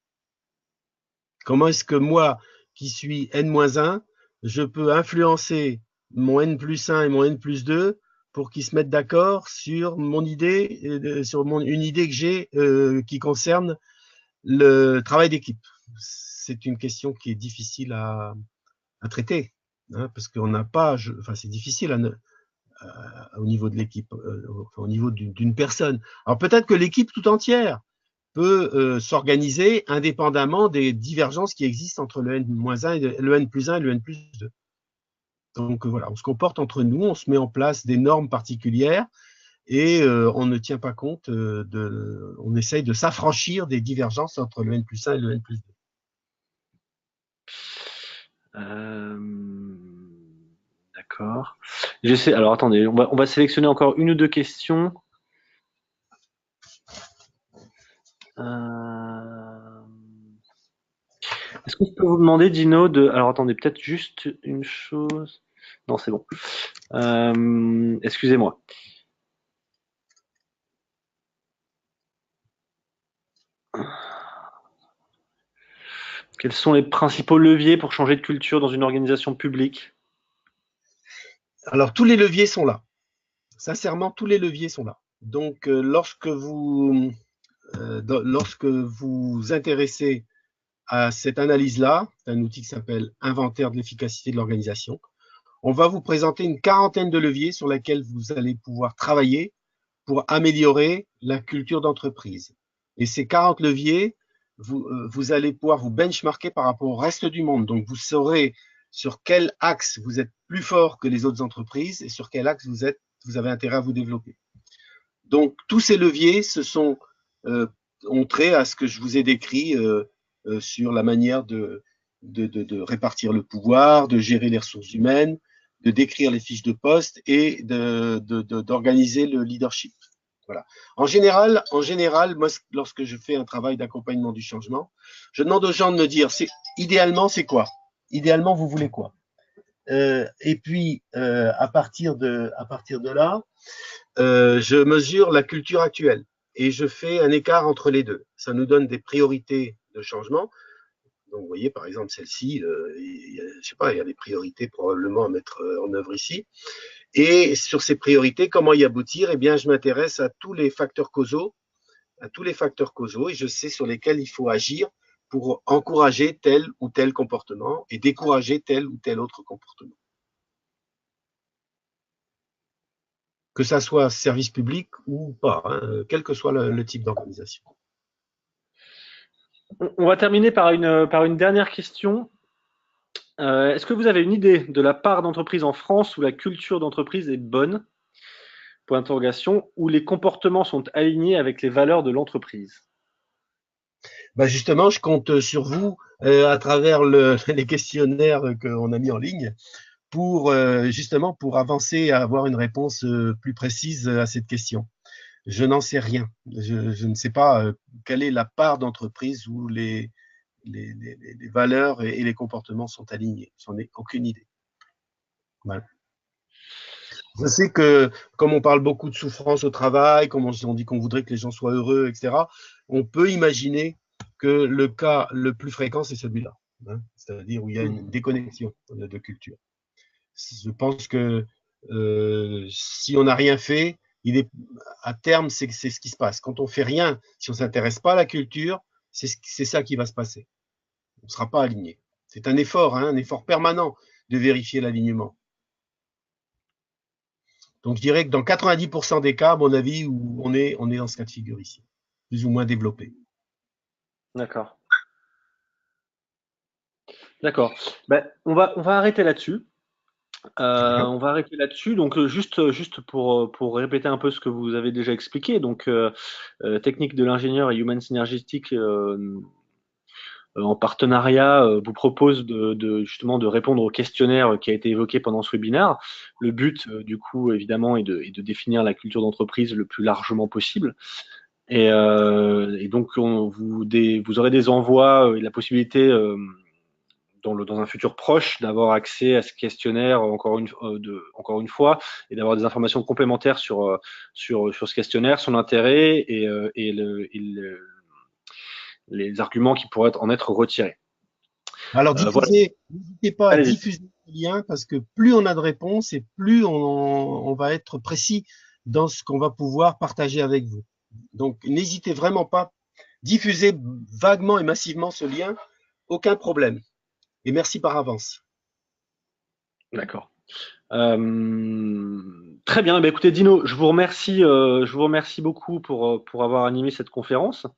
Comment est-ce que moi, qui suis N-1, je peux influencer mon N+1 et mon N+2 pour qu'ils se mettent d'accord sur mon idée, une idée que j'ai qui concerne le travail d'équipe? C'est une question qui est difficile à traiter, hein, parce qu'on n'a pas, enfin c'est difficile au niveau de l'équipe, enfin, au niveau d'une personne. Alors peut-être que l'équipe tout entière peut s'organiser indépendamment des divergences qui existent entre le N-1 et le N+1 et le N+2. Donc voilà, on se comporte entre nous, on se met en place des normes particulières et on ne tient pas compte on essaye de s'affranchir des divergences entre le N+1 et le N+2. Euh, d'accord. J'essaie. Alors attendez, on va sélectionner encore une ou deux questions. Est-ce que je peux vous demander, Dino, de. Alors attendez, peut-être juste une chose. Non, c'est bon. Excusez-moi. Quels sont les principaux leviers pour changer de culture dans une organisation publique? Alors, tous les leviers sont là. Sincèrement, tous les leviers sont là. Donc, lorsque vous intéressez à cette analyse-là, un outil qui s'appelle Inventaire de l'efficacité de l'organisation, on va vous présenter une quarantaine de leviers sur lesquels vous allez pouvoir travailler pour améliorer la culture d'entreprise. Et ces 40 leviers, vous allez pouvoir vous benchmarker par rapport au reste du monde. Donc, vous saurez sur quel axe vous êtes plus fort que les autres entreprises et sur quel axe vous avez intérêt à vous développer. Donc, tous ces leviers ont trait à ce que je vous ai décrit sur la manière de répartir le pouvoir, de gérer les ressources humaines, de décrire les fiches de poste et d'organiser le leadership. Voilà. En général, moi, lorsque je fais un travail d'accompagnement du changement, je demande aux gens de me dire, idéalement, c'est quoi? Idéalement, vous voulez quoi? Et puis, à partir de là, je mesure la culture actuelle et je fais un écart entre les deux. Ça nous donne des priorités de changement. Donc, vous voyez, par exemple, celle-ci, je sais pas, il y a des priorités probablement à mettre en œuvre ici. Et sur ces priorités, comment y aboutir? Eh bien, je m'intéresse à tous les facteurs causaux, et je sais sur lesquels il faut agir pour encourager tel ou tel comportement et décourager tel ou tel autre comportement. Que ça soit service public ou pas, hein, quel que soit le type d'organisation. On va terminer par une dernière question. Est-ce que vous avez une idée de la part d'entreprise en France où la culture d'entreprise est bonne, point d'interrogation, où les comportements sont alignés avec les valeurs de l'entreprise? Bah justement, je compte sur vous à travers les questionnaires qu'on a mis en ligne pour justement pour avancer à avoir une réponse plus précise à cette question. Je n'en sais rien. Je ne sais pas quelle est la part d'entreprise où les valeurs et les comportements sont alignés. J'en ai aucune idée. Voilà. Je sais que, comme on parle beaucoup de souffrance au travail, comme on dit qu'on voudrait que les gens soient heureux, etc., on peut imaginer que le cas le plus fréquent, c'est celui-là. Hein, c'est-à-dire où il y a une déconnexion de culture. Je pense que si on n'a rien fait, à terme, c'est ce qui se passe. Quand on fait rien, si on ne s'intéresse pas à la culture, c'est ça qui va se passer. On ne sera pas aligné. C'est un effort, hein, un effort permanent de vérifier l'alignement. Donc, je dirais que dans 90% des cas, à mon avis, où on est dans ce cas de figure ici, plus ou moins développé. D'accord. D'accord. Ben, on va arrêter là-dessus. On va arrêter là-dessus. Donc, juste pour répéter un peu ce que vous avez déjà expliqué. Donc, technique de l'ingénieur et Human Synergistic en partenariat vous propose justement de répondre au questionnaire qui a été évoqué pendant ce webinaire. Le but, du coup, évidemment, est de définir la culture d'entreprise le plus largement possible. Et donc, vous aurez des envois et la possibilité dans un futur proche d'avoir accès à ce questionnaire encore une fois et d'avoir des informations complémentaires sur ce questionnaire, son intérêt et les arguments qui pourraient en être retirés. Alors, Voilà. n'hésitez pas à Allez-y. diffuser le lien parce que plus on a de réponses et plus on va être précis dans ce qu'on va pouvoir partager avec vous. Donc, n'hésitez vraiment pas. Diffusez vaguement et massivement ce lien, aucun problème. Et merci par avance. D'accord. Très bien. Bah, écoutez, Dino, je vous remercie beaucoup pour avoir animé cette conférence.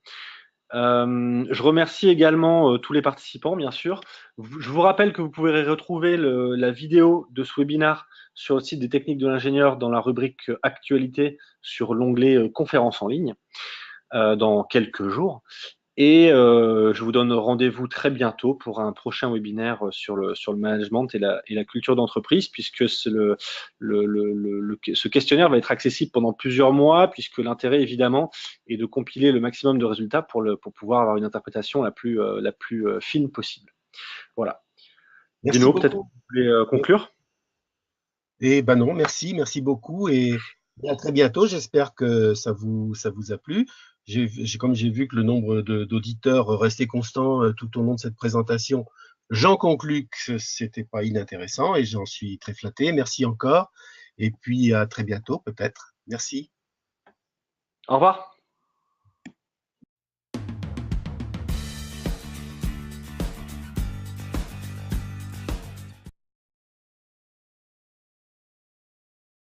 Je remercie également tous les participants, bien sûr. Je vous rappelle que vous pouvez retrouver la vidéo de ce webinaire sur le site des techniques de l'ingénieur dans la rubrique Actualité sur l'onglet Conférences en ligne dans quelques jours. Et je vous donne rendez-vous très bientôt pour un prochain webinaire sur le management et la culture d'entreprise, puisque ce questionnaire va être accessible pendant plusieurs mois, puisque l'intérêt, évidemment, est de compiler le maximum de résultats pour pouvoir avoir une interprétation la plus fine possible. Voilà. Merci Dino, peut-être que beaucoup. vous voulez conclure? Et ben non, merci beaucoup et à très bientôt. J'espère que ça vous a plu. Comme j'ai vu que le nombre d'auditeurs restait constant tout au long de cette présentation, j'en conclus que c'était pas inintéressant et j'en suis très flatté. Merci encore et puis à très bientôt peut-être. Merci. Au revoir.